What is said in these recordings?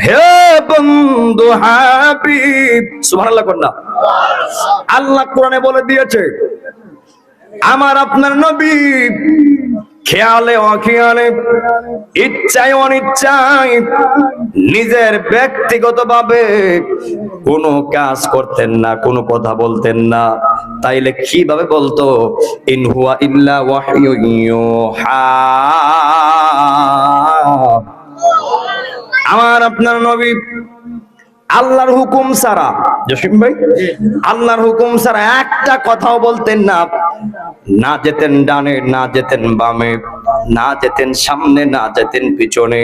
হে বন্ধু হাবিব, সুবহানাল্লাহ কন্যা। আল্লাহ কোরআনে বলে দিয়েছে, আমার আপনার নবী খেয়ালে অখেয়ালে, ইচ্ছায় অনিচ্ছায়, নিজের ব্যক্তিগতভাবে কোনো কাজ করতেন না, কোনো কথা বলতেন না। তাইলে কিভাবে বলতো? ইন হুয়া ইল্লা ওয়াহয়ুন ইউহা। আমার আপনার নবী আল্লাহর হুকুম ছাড়া, জসিম ভাই, আল্লাহর হুকুম ছাড়া একটা কথাও বলতেন না। না যেতেন ডানে, না যেতেন বামে, না যেতেন সামনে, না যেতেন পিছনে।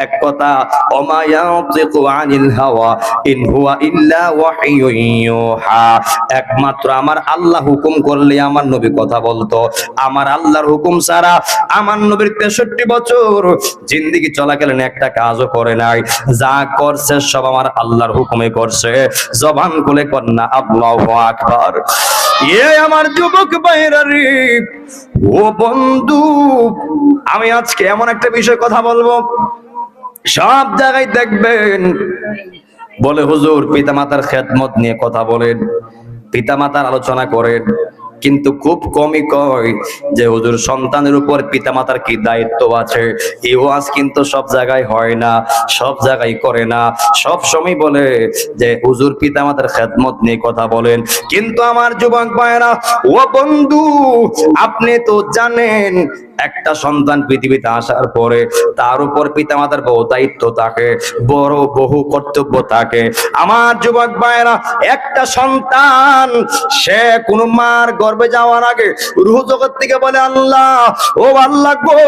এক কথা, ওমা ইয়ানতিকু আনিল হাওয়া ইন হুয়া ইল্লা ওয়াহয়ুন ইউহা। একমাত্র আমার আল্লাহ হুকুম করলে আমার নবী কথা বলতো। আমার আল্লাহর হুকুম ছাড়া আমার নবীর 63 বছর জিন্দেগি চলা গেলেন, একটা কাজও করে নাই। যা করছে সব আমার আল্লাহর হুকুমে করছে। জবান খুলে কন্যা আল্লাহু আকবার। আমার যুবক ভাইরা রে, ও বন্ধু, আমি আজকে এমন একটা বিষয় কথা বলবো, সব জায়গায় দেখবেন বলে হুজুর পিতামাতার খেদমত নিয়ে কথা বলেন, পিতামাতার আলোচনা করেন, কিন্তু খুব কমই কয় যে হুজুর সন্তানের উপর পিতামাতার কি দায়িত্ব আছে। এই ওয়াজ কিন্তু সব জায়গায় হয় না, সব জায়গায় করে না। সব সময় বলে যে হুজুর পিতামাতার খেদমত নিয়ে কথা বলেন। কিন্তু আমার যুবক ভাইরা, ও বন্ধু, আপনি তো জানেন একটা সন্তান পৃথিবীতে আসার পরে তার উপর পিতামাতার বহু দায়িত্ব থাকে, বড় বহু কর্তব্য থাকে। আমার যুবক ভাইরা, একটা সন্তান সে কোন মার গর্ভে যাওয়ার আগে রূহ জগৎ থেকে বলে, আল্লাহ, ও আল্লাহ গো,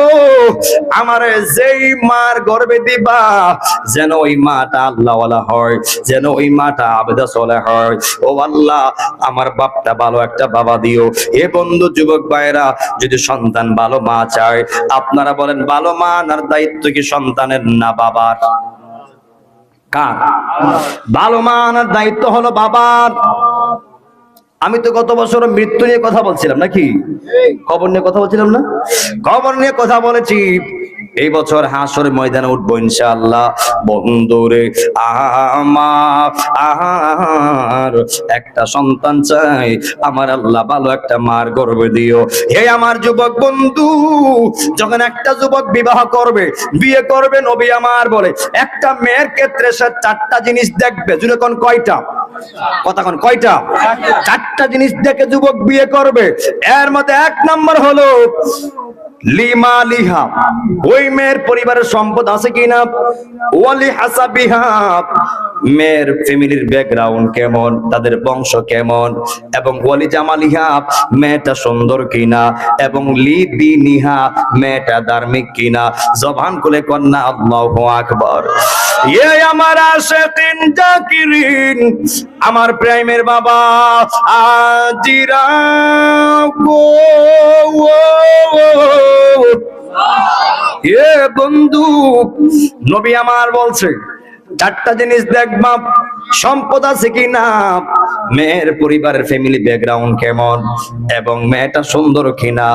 আমারে যেই মার গর্ভে দিবা যেন ওই মাটা আল্লাহওয়ালা হয়, যেন ওই মাটা আবেদা চলে হয়। ও আল্লাহ, আমার বাপটা ভালো একটা বাবা দিও। এ বন্ধু যুবক ভাইরা, যদি সন্তান ভালো মা চায়, আপনারা বলেন ভালো মা আনার দায়িত্ব কি সন্তানের না বাবার? কার? ভালো মা আনার দায়িত্ব হলো বাবার। আমি তো গত বছর মৃত্যু নিয়ে কথা বলছিলাম নাকি? কবর নিয়ে কথা বলছিলাম না? কবর নিয়ে কথা বলেছি। এই বছর হাসরের ময়দানে উঠবো ইনশাআল্লাহ। বন্ধুরে আমার একটা সন্তান চাই, আমার আল্লাহ ভালো একটা মার গর্ভে দিও। হে আমার যুবক বন্ধু, যখন একটা যুবক বিবাহ করবে, বিয়ে করবে, নবী আমার বলে একটা মেয়ের ক্ষেত্রে সে 4টা জিনিস দেখবে। জুড়ে কোন কয়টা? কথা কোন কয়টা? 4টা জিনিস দেখে যুবক বিয়ে করবে। এর মধ্যে 1 নাম্বার হলো লিমা লিহা, ওই মেয়ের পরিবারের সম্পদ আছে কিনা। ওয়ালি হাসাবিহা, মেয়ের ফ্যামিলির ব্যাকগ্রাউন্ড কেমন, তাদের বংশ কেমন। এবং ওয়ালি জামালিহা, মেয়েটা সুন্দর কিনা। এবং লিদিনিহা, মেয়েটা ধার্মিক কিনা। জবান খুলে কন্যা আল্লাহু আকবার। আমার আশিকিন জাকিরিন, আমার প্রেমের বাবা আজিরা গো, এ বন্ধু, নবী আমার বলছে 4টা জিনিস দেখবা। সম্পদ আছে কিনা, মেয়ের পরিবারের ফ্যামিলি ব্যাকগ্রাউন্ড কেমন, এবং মেয়েটা সুন্দর কিনা,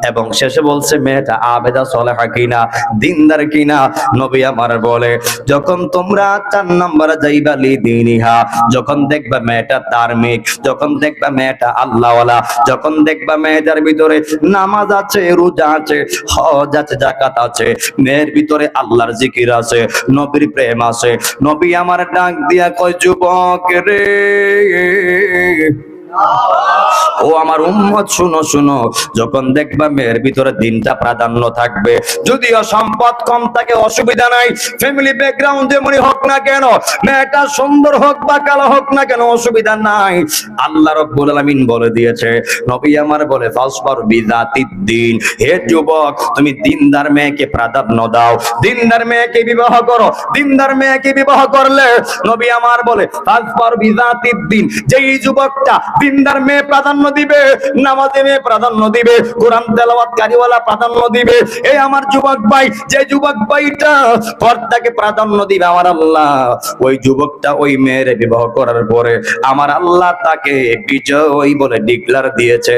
এবং শেষে বলছে মেয়েটা আবেদা সলেহা কিনা, দিনদার কিনা। নবী আমার বলে যখন তোমরা 4 নম্বরে যাইবা লিদিনিহা, যখন দেখবা মেয়েটা ধার্মিক, যখন দেখবা মেয়েটা আল্লাহওয়ালা, যখন দেখবা মেয়েটার ভিতরে নামাজ আছে, রোজা আছে, হজ আছে, যাকাত আছে, মেয়ের ভিতরে আল্লাহর জিকির আছে, নবীর প্রেম আছে, নবী আমার ডাক দিয়া কয়, যুবক রে, ও আমার উম্মত শুনো শুনো, যখন দেখবা মেয়ের ভিতরে দিনটা প্রাধান্য থাকবে, যদিও সম্পদ কম থাকে অসুবিধা নাই, ফ্যামিলি ব্যাকগ্রাউন্ড যেমনই হোক না কেন, মেয়েটা সুন্দর হোক বা কালো হোক না কেন, অসুবিধা নাই। আল্লাহ রাব্বুল আলামিন বলে দিয়েছে, নবী আমার বলে ফাসবার বিযাতিদ দ্বীন, হে যুবক তুমি দিনদার মেয়েকে প্রাধান্য দাও, দিনদার মেয়েকে বিবাহ করো। দিনদার মেয়েকে বিবাহ করলে নবী আমার বলে ফাসবার বিযাতিদ দ্বীন, যেই যুবকটা দিনদার মেয়ে প্রাধান্য দিবে, নামাজি মেয়ে প্রাধান্য দিবে, কোরআন তেলাওয়াতকারীওয়ালা প্রাধান্য দিবে। এই আমার যুবক ভাই, যে যুবক ভাইটা পর্দাকে প্রাধান্য দিবে আমার আল্লাহ, ওই যুবকটা ওই মেয়ের বিবাহ করার পরে আমার আল্লাহ তাকে বিজয়ী বলে ডিক্লার দিয়েছে।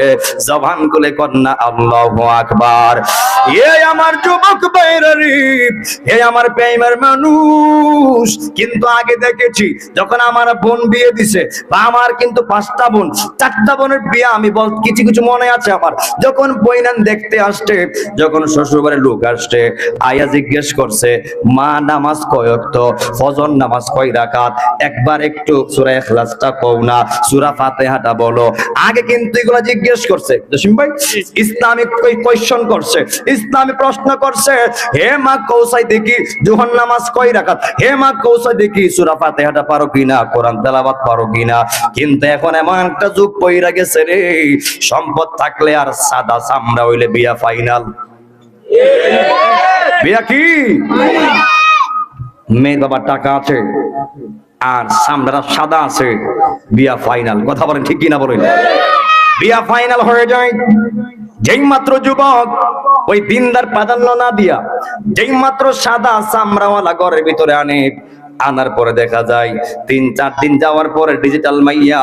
জবান খুলে কন্যা আল্লাহু আকবার। এই আমার যুবক ভাইরা রে, এই আমার প্রেমের মানুষ, কিন্তু আগে দেখেছি যখন আমার বোন বিয়ে দিছে, বা আমার কিন্তু 5টা বোন, 4টা বোনের বিয়ে আমি কিছু কিছু মনে আছে আমার, যখন বইনান দেখতে আসছে, যখন শ্বশুরবাড়ির লোক আসছে, আয়া জিজ্ঞেস করছে মা নামাজ কয় ওয়াক্ত, ফজর নামাজ কয় রাকাত, একবার একটু সূরা ইখলাসটা কও না, সূরা ফাতিহাটা বলো। আগে কিন্তু এগুলো জিজ্ঞেস করছে জসিম ভাই, ইসলামিক কোয়েশ্চন করছে, ইসলামিক প্রশ্ন করছে। হে মা কৌসাই দেখি জোহর নামাজ কয় রাকাত, হে মা কৌসাই দেখি সূরা ফাতিহাটা পারো কিনা, কোরআন তেলাওয়াত পারো কিনা। কিন্তু এখন এমন একটা যুগ পইরা গেছে রে, সম্পদ থাকলে আর সাদা চামড়া হইলে বিয়া ফাইনাল। বিয়া কি? মেয়ের বাবা টাকা আছে আর চামড়া সাদা আছে, বিয়া ফাইনাল। কথা বলেন ঠিক কিনা বলেন? বিয়া ফাইনাল হয়ে যায় যেই মাত্র যুবক ওই দিনদার প্রাধান্য না দিয়া যেই মাত্র সাদা চামড়াওয়ালা ঘরের ভিতরে আনার পরে দেখা যায় 3-4 দিন যাওয়ার পরে ডিজিটাল মাইয়া,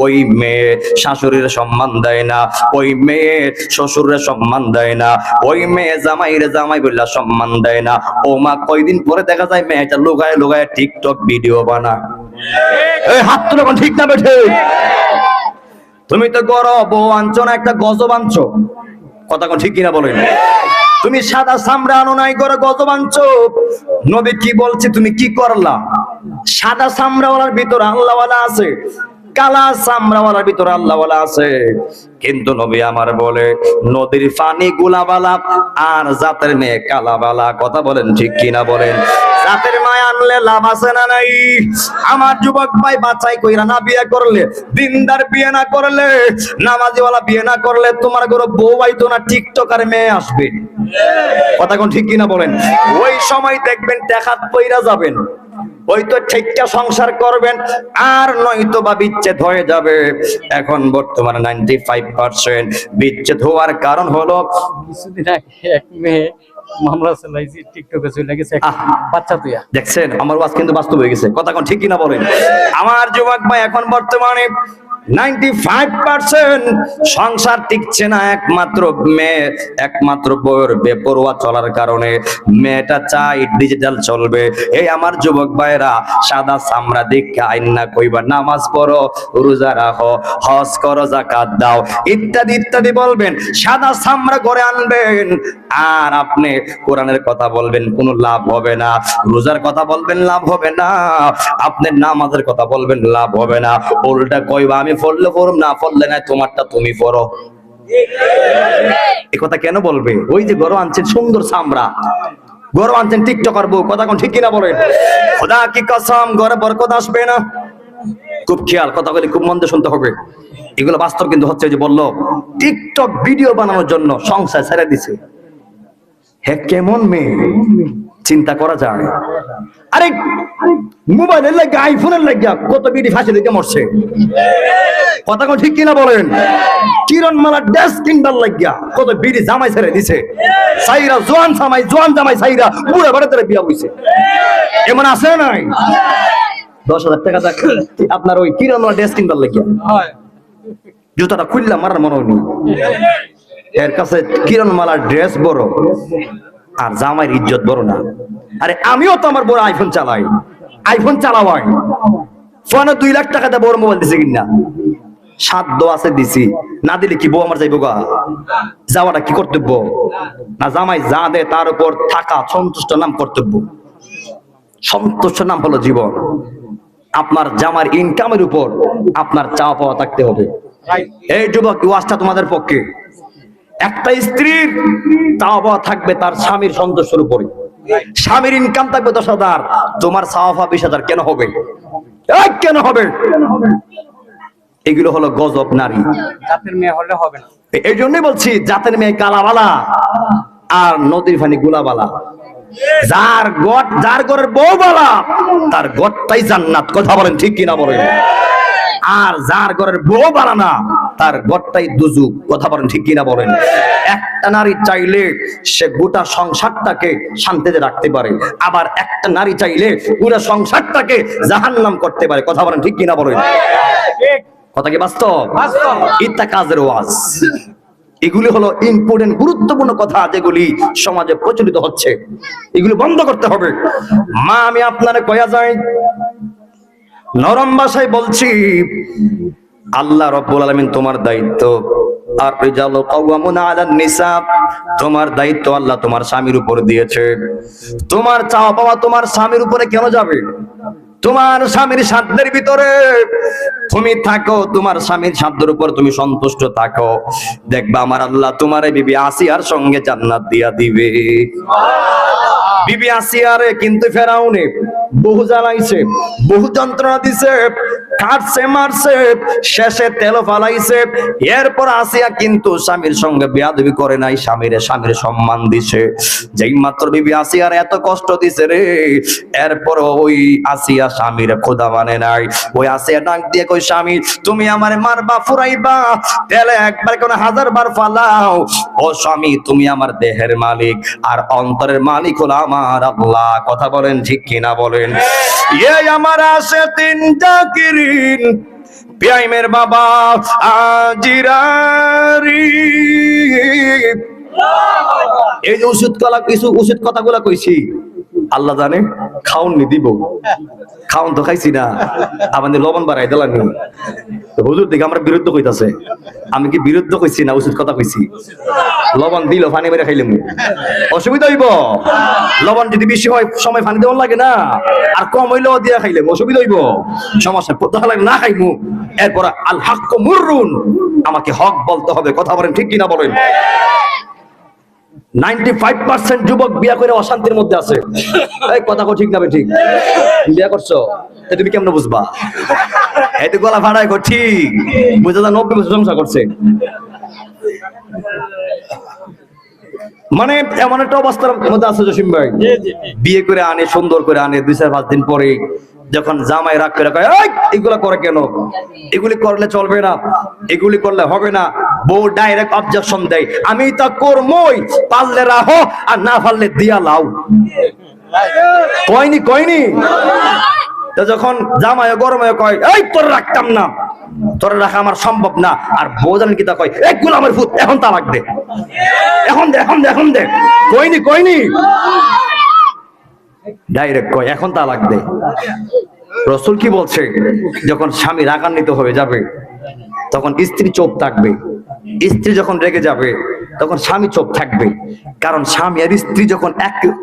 ওই মেয়ে শাশুড়ির সম্মান দেয় না, ওই মেয়ে শ্বশুরের সম্মান দেয় না, ওই মেয়ে জামাইরে জামাই বললা সম্মান দেয় না। ও মা কয়দিন পরে দেখা যায় মেয়েটা লুকায় লুকায় টিকটক ভিডিও বানায়। এই হাত তুলে কোন ঠিক না বেঠে? তুমি তো গরো বউ আনছো না, একটা গজব আনছো। কথা কোন ঠিক কিনা বলেন? তুমি সাদা চামড়া আনো নাই, করে গজব আনছো। নবী কি বলছে, তুমি কি করলা? সাদা চামড়াওয়ালার ভিতরে আল্লাহওয়ালা আছে, কালা চামড়াওয়ালার ভিতরে আল্লাহওয়ালা আছে। কিন্তু নবী আমার বলে নদীর পানি গুলাবালা আর জাতের মেয়ে কালাবালা। কথা বলেন ঠিক কিনা বলেন? জাতের মায় আনলে লাভ আছে না নাই? আমার যুবক ভাই বাঁচাই কইরা না বিয়ে করলে, দিনদার বিয়ে না করলে, নামাজিওয়ালা বিয়ে না করলে তোমার ঘরে বউ আইতো না, টিকটকার মেয়ে আসবে। কথা কোন ঠিক কিনা বলেন? ওই সময় দেখবেন টাকাত পইরা যাবেন, ওই তো ঠিকটা সংসার করবেন, আর নয়তো বা বিচ্ছেদ হয়ে যাবে। এখন বর্তমানে 95% বিচ্ছেদ হওয়ার কারণ হলো কিছুদিন আগে এক মেয়ে মামলা চালাইছি, টিকটকে চলে গেছে বাচ্চা তুইয়া। দেখছেন আমার ওয়াজ কিন্তু বাস্তব হয়ে গেছে। কথা কোন ঠিক কিনা বলেন? আমার যুবক ভাই এখন বর্তমানে 95% সংসার টিকছে না, একমাত্র বউয়ের বেপরোয়া চলার কারণে। মেয়েটা চাই ডিজিটাল চলবে। এই আমার যুবক ভাইরা সাদা চামড়া দীক্ষা আইন না কইবা, নামাজ পড়ো, রোজা রাখো, হজ করো, যাকাত দাও, ইত্যাদি ইত্যাদি বলবেন, সাদা চামড়া করে আনবেন। আর আপনি কোরআনের কথা বলবেন, কোনো লাভ হবে না। রোজার কথা বলবেন, লাভ হবে না। আপনি নামাজের কথা বলবেন, লাভ হবে না। উল্টা কইবা আমি পড়লে পড়ব, না পড়লে না, তোমারটা তুমি পড়ো। এই কথা কেন বলবে? ওই যে গরু আনছেন সুন্দর চামড়া, গরু আনছেন টিকটকার বউ। কথা কোন ঠিক কিনা বলেন? খোদা কি কসম, ঘরে বরকত আসবে না। খুব খেয়াল, কথা বলে খুব মন দিয়ে শুনতে হবে। এগুলো বাস্তব কিন্তু হচ্ছে। যে বললো টিকটক ভিডিও বানানোর জন্য সংসার ছেড়ে দিছে। হে কেমন মেয়ে, চিন্তা করা যায়? আরে মোবাইলের লাগে, আইফোনের লাগে কত বিডি ফাঁসি দিকে মরছে। কথা কোন ঠিক কিনা বলেন? কিরণমালা ড্রেস কিনবার লাগিয়া কত বিডি জামাই ছেড়ে দিছে। সাইরা জোয়ান জামাই সাইরা বুড়া বাড়িতে বিয়া হইছে। এমন আছে নাই? 10,000 টাকা আপনার ওই কিরণমালা ড্রেস কিনবার লাগিয়া জুতাটা খুললাম মারার মনে হয়নি। এর কাছে কিরণমালার ড্রেস বড় আর জামাইয়ের ইজ্জত বড় না। আরে আমিও তো আমার বড় আইফোন চালাই, আইফোন চালাওয়াই ফোনে 2 লাখ টাকা দিয়ে বড় মোবাইল দিছে কিনা। সাধ্য আছে দিছি, না দিলে কি বউ আমার যাইব গা? যাওয়াটা কি কর্তব্য না? জামাই যা দে তার উপর থাকা সন্তুষ্ট নাম কর্তব্য। সন্তুষ্ট নাম হলো জীবন। আপনার জামার ইনকামের উপর আপনার চাওয়া পাওয়া থাকতে হবে। এই যুবক, ওয়াজটা তোমাদের পক্ষে। একটা স্ত্রীর চাওয়া পাওয়া থাকবে তার স্বামীর সন্তোষের উপরে। স্বামীর ইনকাম থাকবে 10,000, তোমার চাওয়া পাওয়া 20,000 কেন হবে? কেন হবে? এগুলো হলো গজব নারী। জাতের মেয়ে হলে হবে না। এই জন্যই বলছি জাতের মেয়ে কালাবালা আর নদীর পানি গুলাবালা। যার ঘরের বউ বালা, তার ঘরটাই জান্নাত। কথা বলেন ঠিক কিনা বলেন? আর যার ঘরের বউ বালা না তার ঘরটাই দুজুক। কথা বলেন ঠিক কিনা বলেন? একটা নারী চাইলে সে গোটা সংসারটাকে শান্তিতে রাখতে পারে, আবার একটা নারী চাইলে পুরো সংসারটাকে জাহান্নাম করতে পারে। কথা বলেন ঠিক কিনা বলেন? কথা কি বাস্তব? এটা কাজের ওয়াজ। এগুলি হলো ইম্পর্টেন্ট গুরুত্বপূর্ণ কথা যেগুলি সমাজে প্রচলিত হচ্ছে, এগুলি বন্ধ করতে হবে। মা আমি আপনারে কয়া যাই, নরম ভাষায় বলছি, আল্লাহ রাব্বুল আলামিন তোমার দায়িত্ব, আর রিজালু কাওয়ামুনা আলান নিসা, তোমার দায়িত্ব আল্লাহ তোমার স্বামীর উপর দিয়েছে। তোমার চাওয়া পাওয়া তোমার স্বামীর উপরে কেন যাবে? তোমার স্বামীর সাধ্যের ভিতরে তুমি থাকো, তোমার স্বামীর সাধ্যের উপর তুমি সন্তুষ্ট থাকো, দেখবা আমার আল্লাহ তোমার বিবি আসিয়ার সঙ্গে জান্নাত দিয়া দিবে। বিবি আসিয়ারে কিন্তু ফেরাউনে বহু জ্বালাইছে, বহু যন্ত্রণা দিছে, কাটছে মারছে, শেষে তেল ফালাইছে। এরপর আসিয়া কিন্তু স্বামীর সঙ্গে বেয়াদবি করে নাই, স্বামীর সম্মান দিছে। যেই মাত্র বিবি আসিয়ার এত কষ্ট দিছে রে, এরপর ওই আসিয়া স্বামীর খোদা মানে নাই। ওই আসিয়া ডাক দিয়ে কই, স্বামী তুমি আমারে মারবা ফুরাইবা, তেলে একবার কোন 1000 বার ফালাও, ও স্বামী তুমি আমার দেহের মালিক আর অন্তরের মালিক হলো আমার আল্লাহ। কথা বলেন ঠিক কিনা বলেন? এই আমার আসে তিন জাকিরিন, বিআইমের বাবা আজিরারি। এই যে উচিত কথাগুলা কইছি, আল্লাহ জানে খাওন নি দিব, খাওন তো খাইছি না, আমাদের লবণ বাড়াই দিলাম। হুজুর দিকে আমরা বিরুদ্ধ কইতাছে, আমি কি বিরুদ্ধ কইছি না উচিত কথা কইছি? লবণ দিল পানি মেরে খাইলে অসুবিধা হইব? লবণ যদি বেশি হয় সময় পানি দেওয়ার লাগে না, আর কম হইলেও দিয়া খাইলে অসুবিধা হইব? সমস্যা লাগে না খাইমু। এরপর আল হাক্কু মুররুন, আমাকে হক বলতে হবে। কথা বলেন ঠিক কিনা বলেন? 95% যুবক বিয়া করে অশান্তির মধ্যে আছে। এই কথা ঠিক না ঠিক? বিয়া করছো তুমি কেমন বুঝবা? এই তো গলা ফাড়ায় ঠিক বুঝা যায় 90 বছর সংসার করছে। মানে এমন একটা অবস্থার মধ্যে আছে জসিম ভাই, বিয়ে করে আনে, সুন্দর করে আনে, 2-4-5 দিন পরে যখন জামাই রাগ করে কয় এগুলা করে কেন, এগুলি করলে চলবে না, এগুলি করলে হবে না, বউ ডাইরেক্ট অবজেকশন দেয়, আমি তা করমই, পারলে রাখো আর না পারলে দিয়া লাও। কয়নি তো যখন জামাই গরমে কয় এই তোর রাখতাম না, তোর রাখা আমার সম্ভব না, আর বউ জানেন কি তা কয় এগুলো আমার ভূত, এখন তালাক দে, এখন দে। কয়নি ডাইরেক্ট কয় এখন তালাক দে। রাসূল কি বলছে? যখন স্বামী রাগান্বিত হয়ে যাবে তখন স্ত্রী চুপ থাকবে, স্ত্রী যখন রেগে যাবে তখন স্বামী চুপ থাকবে। কারণ স্বামী আর স্ত্রী যখন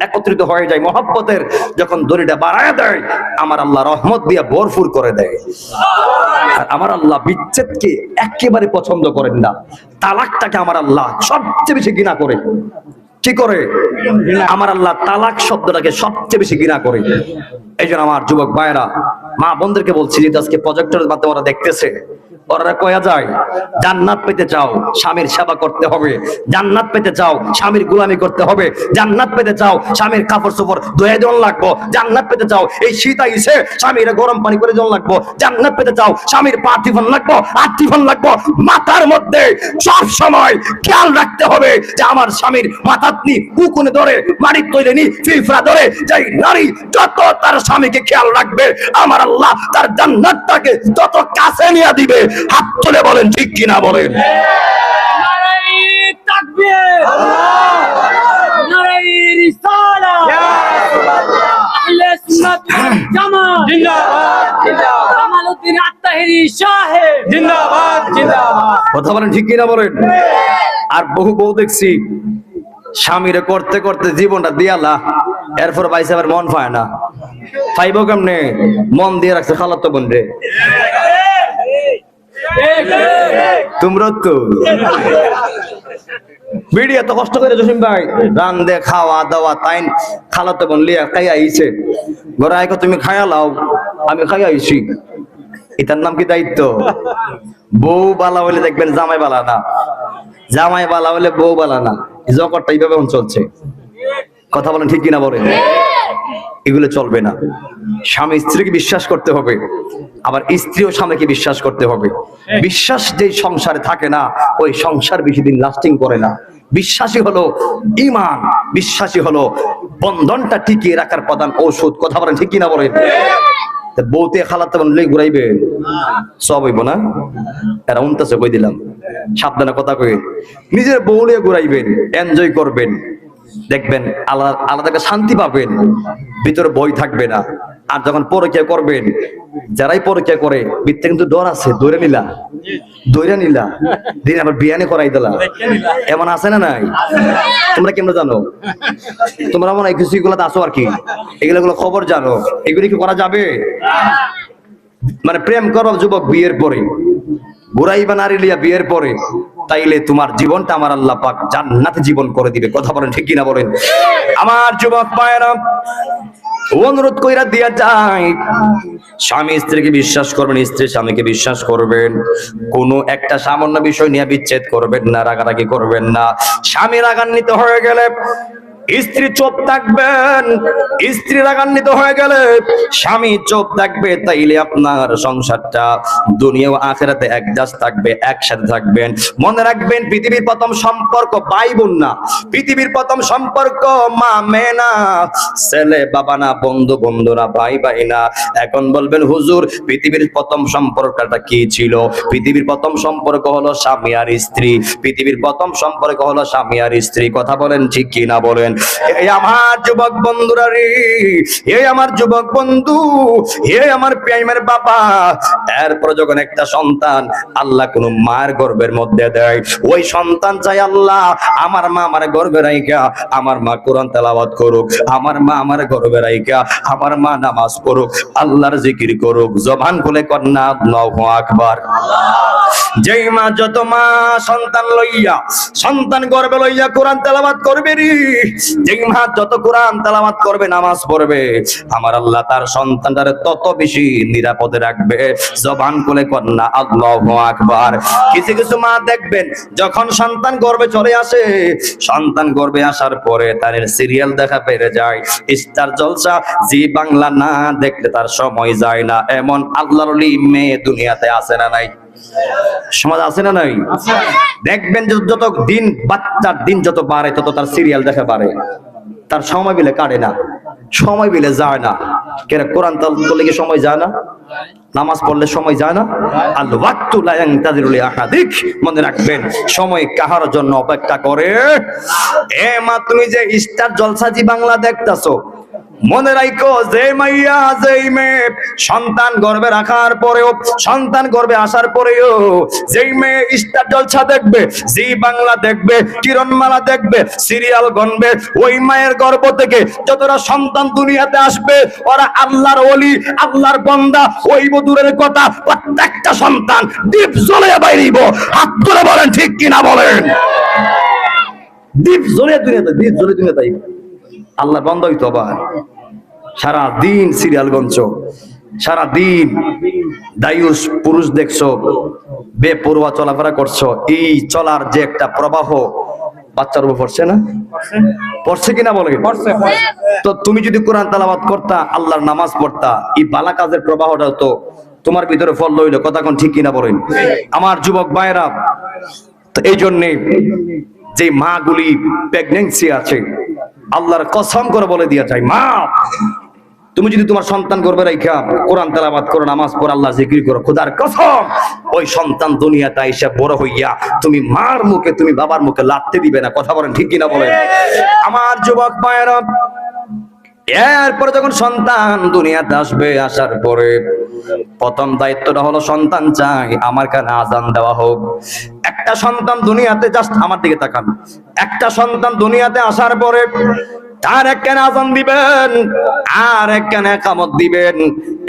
একত্রিত হয়ে যায়, মহব্বতের যখন দড়িটা বাড়ায় দেয়, আমার আল্লাহ রহমত দিয়ে ভরপুর করে দেয়। আর আমার আল্লাহ বিচ্ছেদকে একেবারে পছন্দ করেন না, তালাকটাকে আমার আল্লাহ সবচেয়ে বেশি ঘৃণা করে। কি করে? আমার আল্লাহ তালাক শব্দটাকে সবচেয়ে বেশি ঘৃণা করে। এই জন্য আমার যুবক ভাইরা, মা বোনদেরকে বলছি, যে আজকে প্রজেক্টরের মাধ্যমে ওরা দেখতেছে, ওরা কয়া যায় জান্নাত পেতে চাও স্বামীর সেবা করতে হবে, জান্নাত পেতে চাও স্বামীর গোলামি করতে হবে, জান্নাত পেতে চাও স্বামীর কাপড় চোপড় ধুয়ে দেওয়ান লাগবো, জান্নাত পেতে চাও এই শীত আইছে স্বামীর গরম পানি করে দেওয়ান লাগবো, জান্নাত পেতে চাও স্বামীর পা টিফন লাগবো, হাত টিফন লাগবো। মাথার মধ্যে সব সময় খেয়াল রাখতে হবে যে আমার স্বামীর মাথাতনি উকুনে ধরে মাড়ি তৈরি নি ফিফরা ধরে যাই নারী যত তার স্বামীকে খেয়াল রাখবে, আমার আল্লাহ তার জান্নাতটাকে তত কাছে নিয়ে দিবে। হাত তুলে বলেন ঠিক কিনা বলেন? নারায়ে তাকবীর, নারায়ে রিসালাত, আহলে সুন্নাত ওয়াল জামাত জিন্দাবাদ, কামালউদ্দিন আত-তাহেরি সাহেব জিন্দাবাদ। কথা বলেন ঠিক কিনা বলেন? আর বহু বউ দেখছি স্বামীরে করতে করতে জীবনটা দিয়ালা, এরপর বাইসে আবার মন পায় না। পাইব কেমনে? মন দিয়ে রাখছে খালাতো বোন রে। তোমরা তো বিড়ি এত কষ্ট করে জসিম ভাই রান্দে খাওয়া দাওয়া তাই খালাতো বোন লিয়া খাইয়া আইছে, ঘরে আইকো তুমি খাইয়া লাও, আমি খাইয়া আইছি। এটার নাম কি দায়িত্ব? বউ বালা হইলে দেখবেন জামাই বালা না, জামাই বালা হইলে বউ বালা না। জগৎটা এইভাবে চলছে। কথা বলেন ঠিক কিনা বলেন? এগুলো চলবে না। স্বামী স্ত্রীকে বিশ্বাস করতে হবে, আবার স্ত্রীও স্বামীকে বিশ্বাস করতে হবে। বিশ্বাস যেই সংসারে থাকে না, ওই সংসার বেশি দিন লাস্টিং করে না। বিশ্বাসী হলো ঈমান, বিশ্বাসী হলো বন্ধনটা টিকিয়ে রাখার প্রধান ঔষধ। কথা বলেন ঠিক কিনা বলেন? বউতে খালাতে বললে ঘুরাইবে সব হইব না, এরা উনতাছে কই দিলাম, সাবধানে কথা কই। নিজের বউ নিয়ে ঘুরাইবেন, এনজয় করবেন, দেখবেন আলাদা আলাদা একটা শান্তি পাবেন, ভিতরে ভয় থাকবে না। আর যখন পরকিয়া করবেন, যারাই পরকিয়া করে ভিতরে কিন্তু ডর আছে, দৌড়ে নিলা দিন আবার বিয়ানে করাই দিলা, এমন আছে না নাই? তোমরা কেমন জানো? তোমরা মনে হয় কিছু এগুলো আসো আর কি, এগুলো খবর জানো, এগুলি কি করা যাবে? মানে প্রেম করো যুবক বিয়ের পরে, ঘুরাইবা নারী লিয়া বিয়ের পরে, তাইলে তোমার জীবনটা আমার আল্লাহ পাক জান্নাতে জীবন করে দিবে। কথা বলেন ঠিক কিনা বলেন? আমার যুবক ভাইরা, অনুরোধ কইরা দিয়া যায়, স্বামী স্ত্রীকে বিশ্বাস করবেন, স্ত্রী স্বামীকে বিশ্বাস করবেন। কোনো একটা সামান্য বিষয় নিয়ে বিচ্ছেদ করবেন না, রাগারাগি করবেন না। স্বামী রাগান্বিত হয়ে গেলে স্ত্রী চুপ থাকবেন, স্ত্রী রাগান্বিত হয়ে গেলে স্বামী চুপ থাকবে। তাইলে আপনার সংসারটা দুনিয়া ও আখিরাতে একদাস থাকবে, একসাথে থাকবেন। মনে রাখবেন, পৃথিবীর প্রথম সম্পর্ক ভাই বোন না, পৃথিবীর প্রথম সম্পর্ক মা মেয়ে না, ছেলে বাবা না, বন্ধু বন্ধু না, ভাই ভাই না। এখন বলবেন হুজুর পৃথিবীর প্রথম সম্পর্কটা কি ছিল? পৃথিবীর প্রথম সম্পর্ক হলো স্বামী আর স্ত্রী। পৃথিবীর প্রথম সম্পর্ক হলো স্বামী আর স্ত্রী। কথা বলেন ঠিক কি না বলেন? এই আমার যুবক বন্ধুরা রে, এই আমার যুবক বন্ধু, এই আমার প্রেমের বাবা, এরপর যখন একটা সন্তান আল্লাহ কোন মায়ের গর্ভের মধ্যে দেয়, ওই সন্তান চাই আল্লাহ আমার মা আমার গর্ভে রাইখা, আমার মা কোরআন তেলাওয়াত করুক, আমার মা আমার গর্ভে রাইখা, আমার মা নামাজ পড়ুক, আল্লাহর জিকির করুক। জবান খুলে কন্যা আল্লাহু আকবার। যেই মা যত মা সন্তান লইয়া, সন্তান গর্ভে লইয়া কোরআন তেলাওয়াত করবে রে, যেই মা যত কোরআন তেলাওয়াত করবে, নামাজ পড়বে, আমার আল্লাহ তার সন্তানটারে তত বেশি নিরাপদে রাখবে। জবান খুলে কন্যা আল্লাহু আকবার। কিছু কিছু মা দেখবেন যখন সন্তান গর্ভে চলে আসে, সন্তান গর্ভে আসার পরে তার সিরিয়াল দেখা বেড়ে যায়, স্টার জলসা জি বাংলা না দেখলে তার সময় যায় না। এমন আল্লাহর ওলি মেয়ে দুনিয়াতে আছে না নাই? সমাজ আছে না নাই? দেখবেন যত দিন বাচ্চার দিন যত বাড়ে, তত তার সিরিয়াল দেখা বাড়ে, তার সময় বিলে কাটে না, সময় বিলে যায় না। কেন? কোরআন পড়লে কি সময় যায় না? নামাজ পড়লে সময় যায় না? আল ওয়াক্তু লা ইয়ানতাযিরু লি আহাদিক। মনে রাখবেন, সময় কাহার জন্য অপেক্ষা করে? এ মা, তুমি যে স্টার জলসা জি বাংলা দেখতাছো, মনে রাখো, যে মাইয়া যে মেয়ে সন্তান গর্ভে রাখার পরেও, সন্তান গর্ভে আসার পরেও যেই মেয়ে স্টার জলসা দেখবে, জি বাংলা দেখবে, কিরণমালা দেখবে, সিরিয়াল গণবে, ওই মায়ের গর্ভ থেকে যতটা সন্তান দুনিয়াতে আসবে, ওরা আল্লাহর ওলি, আল্লাহর বান্দা। ওই দূরের কথা, প্রত্যেকটা সন্তান দীপ জ্বলে বাইরিব। হাত ধরে বলেন ঠিক কিনা বলেন? দীপ জ্বলে দুনিয়াতে, দীপ জ্বলে দুনিয়াতে আল্লাহ বন্ধ হইতো। আবার সারা দিন সিরিয়াল গঞ্চ, সারা দিন দায়ুস পুরুষ দেখছো, বেপরোয়া চলাফেরা করছো। এই চলার যে একটা প্রবাহ বাচ্চার উপর পড়ছে না? পড়ছে কিনা বলে? তো তুমি যদি কোরআন তেলাওয়াত করতা, আল্লাহর নামাজ পড়তা, এই বালা কাজের প্রবাহটা তো তোমার ভিতরে ফল লইল। কথা কোন ঠিক কিনা বলেন? আমার যুবক ভাইরা, তো এই জন্যে যে মা গুলি প্রেগনেন্সি আছে, আল্লাহর কসম করে বলে দিয়া চাই, মা তুমি যদি তোমার সন্তান গর্ভে রাইখা কোরআন তেলাওয়াত করো, নামাজ পড়ো, আল্লাহ জিকির করো, খোদার কসম ওই সন্তান দুনিয়াতে এসে বড় হইয়া তুমি মার মুখে, তুমি বাবার মুখে লাগতে দিবে না। কথা বলেন ঠিক কিনা বলেন? আমার যুবক ভাইয়েরা, এরপরে যখন সন্তান দুনিয়াতে আসবে, আসার পরে প্রথম দায়িত্বটা হলো সন্তান চাই আমার কানে আজান দেওয়া হোক। একটা সন্তান দুনিয়াতে, জাস্ট আমার দিকে তাকান, একটা সন্তান দুনিয়াতে আসার পরে তার এক কানে আজান দিবেন, আর এক কানে ইকামত দিবেন।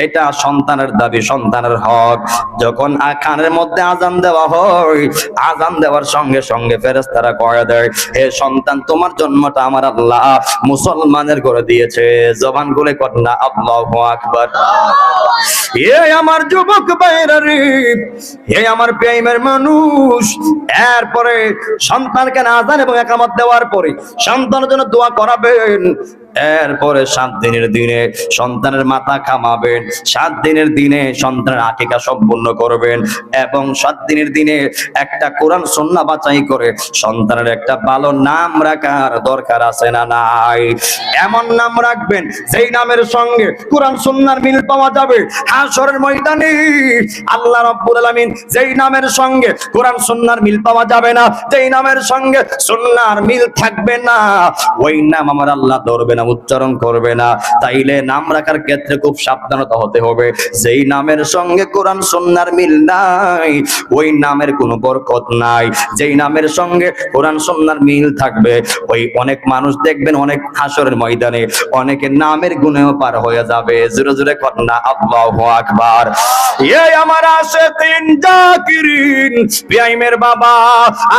এটা সন্তানের দাবি, সন্তানের হক। যখন কানের মধ্যে আজান দেওয়া হয়, আজান দেওয়ার সঙ্গে সঙ্গে ফেরেশতারা কয়ে দেয়, হে সন্তান, তোমার জন্মটা আমার আল্লাহ মুসলমানের করে দিয়েছে। জবান খুলে কন্যা আল্লাহু আকবার। হে আমার যুবক ভাইরা রে, হে আমার প্রেমের মানুষ, এরপরে সন্তানকে আযান এবং ইকামত দেওয়ার পরে সন্তানের জন্য দোয়া করাবেন। এরপরে 7 দিনের দিনে সন্তানের মাথা কামাবেন, 7 দিনের দিনে সন্তানের আকিকা সম্পূর্ণ করবেন এবং 7 দিনের দিনে একটা কোরআন সুন্নাহ বাছাই করে সন্তানের একটা ভালো নাম রাখার দরকার আছে না নাই? এমন নাম রাখবেন যেই নামের সঙ্গে কোরআন সুন্নাহর মিল পাওয়া যাবে হাশরের ময়দানে। আল্লাহ রাব্বুল আলামিন যেই নামের সঙ্গে কোরআন সুন্নাহর মিল পাওয়া যাবে না, যেই নামের সঙ্গে সুন্নাহর মিল থাকবে না, ওই নাম আমার আল্লাহ ধরবে না, উচ্চারণ করবে না। তাইলে নাম রাখার ক্ষেত্রে খুব সাবধানতা হতে হবে। যেই নামের সঙ্গে কোরআন সুন্নাহর মিল নাই, ওই নামের কোনো বরকত নাই। যেই নামের সঙ্গে কোরআন সুন্নাহর মিল থাকবে, ওই অনেক মানুষ দেখবেন অনেক হাশরের ময়দানে অনেকের নামের গুণেও পার হয়ে যাবে। জোরে জোরে কন্যা আল্লাহু আকবার। এই আমার আশিকিন জাকিরিন বিআইমের বাবা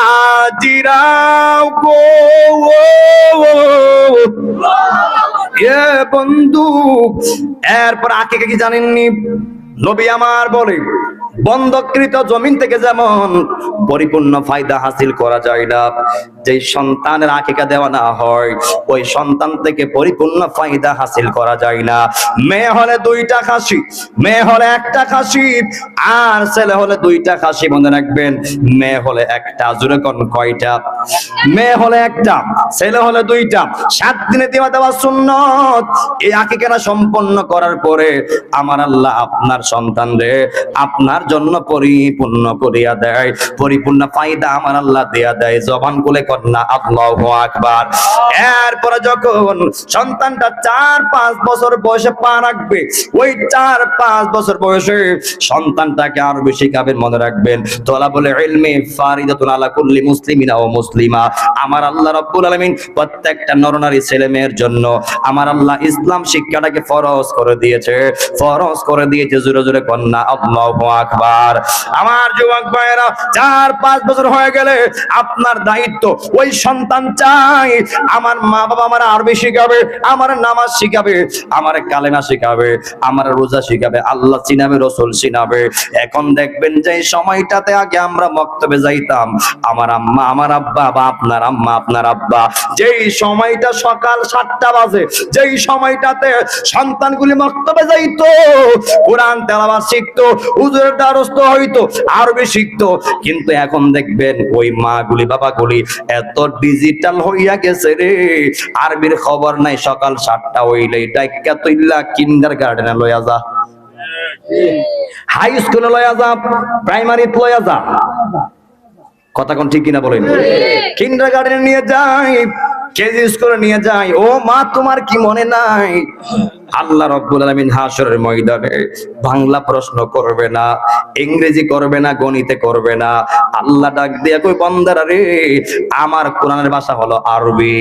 আজিরাও গো এ বন্ধু। এরপর আকিকা কি জানেননি? নবী আমার বলে বন্ধকৃত জমিন থেকে যেমন পরিপূর্ণ ফায়দা হাসিল করা যায় না, যে সন্তানের আকিকা দেওয়া না হয় ওই সন্তান থেকে পরিপূর্ণ ফায়দা হাসিল করা যায় না। মেয়ে হলে 2টা খাসি, মেয়ে হলে 1টা খাসি, আর ছেলে হলে 2টা খাসি। মনে রাখবেন, মেয়ে হলে 1টা। জোরে কোন কয়টা? মেয়ে হলে 1টা, ছেলে হলে 2টা। 7 দিনে দেওয়া সুন্নত। এই আকিকা সম্পন্ন করার পরে আমার আল্লাহ আপনার সন্তান রে আপনার জন্য পরিপূর্ণ করিয়া দেয়, পরিপূর্ণ ফায়দা আমার আল্লাহ দেয়া দেয়। জবান খুলে কন্যা আল্লাহু আকবার। এরপরে যখন সন্তানটা 4-5 বছর বয়সে পা রাখবে, ওই 4-5 বছর বয়সে সন্তানটাকে আরবি শিখাবেন। মনে রাখবেন, তলাবুল ইলমি ফারিদাতুন আলা কুল্লি মুসলিমিনা ওয়া মুসলিমা। আমার আল্লাহ রাব্বুল আলামিন প্রত্যেকটা নরনারী ছেলে মেয়ের জন্য আমার আল্লাহ ইসলাম শিক্ষাটাকে ফরজ করে দিয়েছে, ফরজ করে দিয়েছে। জোরে জোরে কন্যা আল্লাহু আকবার। আমার যুবক ভাইয়েরা, 4-5 বছর হয়ে গেলে আপনার দায়িত্ব ওই সন্তান চাই আমার মা বাবা আমার আরবি শিখাবে, আমার নামাজ শিখাবে, আমার কালেমা শিখাবে, আমার রোজা শিখাবে, আল্লাহ চিনাবে, রাসূল চিনাবে। এখন দেখবেন যে সময়টাতে আগে আমরা মক্তবে যাইতাম, আমার আম্মা আমার আব্বা বা আপনার আম্মা আপনার আব্বা, যেই সময়টা সকাল 7টা বাজে, যেই সময়টাতে সন্তানগুলি মক্তবে যাইতো, কোরআন তেলাওয়াত শিখতো, হুজুরের দ্বারস্থ হইতো, আরবি শিখতো। কিন্তু এখন দেখবেন ওই মাগুলি বাবাগুলি এত ডিজিটাল হইয়া গেছে রে, আরবির খবর নাই। সকাল 7টা হইলেই ডাইকা তুইলা কিন্ডারগার্টেনে লইয়া যা, হাই স্কুলে লইয়া যা, প্রাইমারি লইয়া যা। কথা কোন ঠিক কিনা বলেন? কিন্ডারগার্টেনে নিয়ে যাই, কেজি স্কুলে নিয়ে যাই। ও মা, তোমার কি মনে নাই আল্লাহ রাব্বুল আলামিন হাশরের ময়দানে বাংলা প্রশ্ন করবে না, ইংরেজি করবে না, গণিতে করবে না। আল্লাহ ডাক দিয়া কই, বান্দারা রে, আমার কোরআনের ভাষা হলো আরবি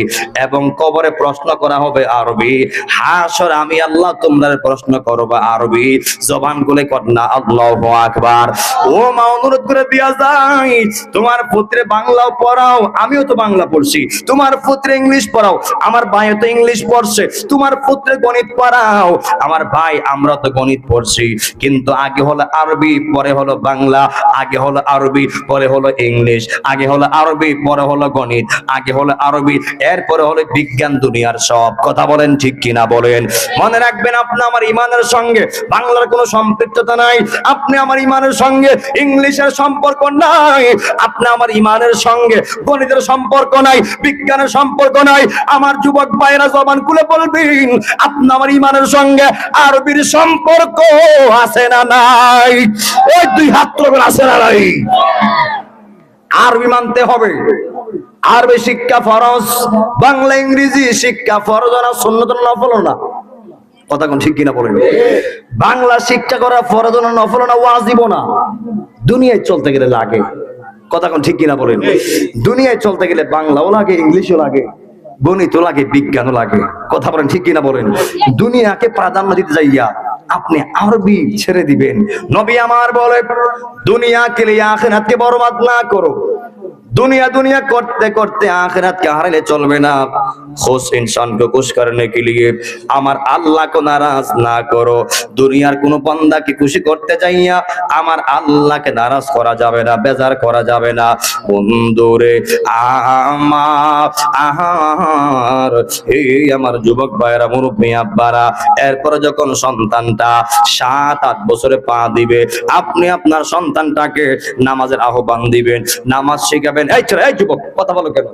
এবং কবরে প্রশ্ন করা হবে আরবি। হাশর আমি আল্লাহ তোমরা প্রশ্ন করবা আরবি। জবান খুলে কন্যা আল্লাহু আকবার। ও মা, অনুরোধ করে দিয়া যাই, তোমার পুত্রে বাংলাও পড়াও, আমিও তো বাংলা পড়ছি। তোমার পুত্রে ইংলিশ পড়াও, আমার ভাইও তো ইংলিশ পড়ছে। তোমার পুত্রে গণিত পড়াও, আমার ভাই আমরা তো গণিত পড়ছি। কিন্তু আগে হলো আরবি, পরে হলো বাংলা, আগে হলো আরবি, পরে হলো ইংলিশ, আগে হলো আরবি, পরে হলো গণিত, আগে হলো আরবি, এরপরে হলো বিজ্ঞান দুনিয়ার সব। কথা বলেন ঠিক কিনা বলেন? মনে রাখবেন, আপনি আমার ইমানের সঙ্গে বাংলার কোনো সম্পৃক্ততা নাই, আপনি আমার ইমানের সঙ্গে ইংলিশের সম্পর্ক নাই, আপনি আমার ইমানের সঙ্গে গণিতের সম্পর্ক নাই, বিজ্ঞানের সম্পর্ক নাই। আমার যুবক ভাইরা জবান খুলে বলবেন, আপনি আমার ইমানের সঙ্গে আরবির সম্পর্ক আছে না নাই? ওই 2 হাত তুলবেন, আছে না নাই? আরবি মানতে হবে। আরবি শিক্ষা ফরজ, বাংলা ইংরেজি শিক্ষা ফরজ না সুন্নত না নফল না? কথা কোন ঠিক কিনা বলেন? বাংলা শিক্ষা করা ফরজ না নফল না ওয়াজিব না? দুনিয়ায় চলতে গেলে লাগে। কথা কোন ঠিক কিনা বলেন? দুনিয়ায় চলতে গেলে বাংলাও লাগে, ইংলিশও লাগে, গণিতও লাগে, বিজ্ঞানও লাগে। কথা বলেন ঠিক কিনা বলেন? দুনিয়াকে প্রাধান্য দিতে যাইয়া আপনি আরবি ছেড়ে দিবেন। নবী আমার বলে, দুনিয়া কে লিয়ে আখিরাতকে বরবাদ না করো। দুনিয়া দুনিয়া করতে করতে আখিরাতকে হারাইলে চলবে না। खुश इंसान को खुश करने के लिए আমার আল্লাহকে নারাজ না করো। দুনিয়ার কোন বান্দাকে খুশি করতে যাইয়া আমার আল্লাহকে নারাজ করা যাবে না, বেজার করা যাবে না। বন্ধুরে আমার, এই আমার যুবক ভাইরা, মুরব্বী আব্বারা, এরপরে যখন সন্তানটা 7-8 বছরে পা দিবে, আপনি আপনার সন্তানটাকে নামাজের আহ্বান দিবেন, নামাজ শিখাবেন। এই ছেলে, এই যুবক, কথা বলো কেন?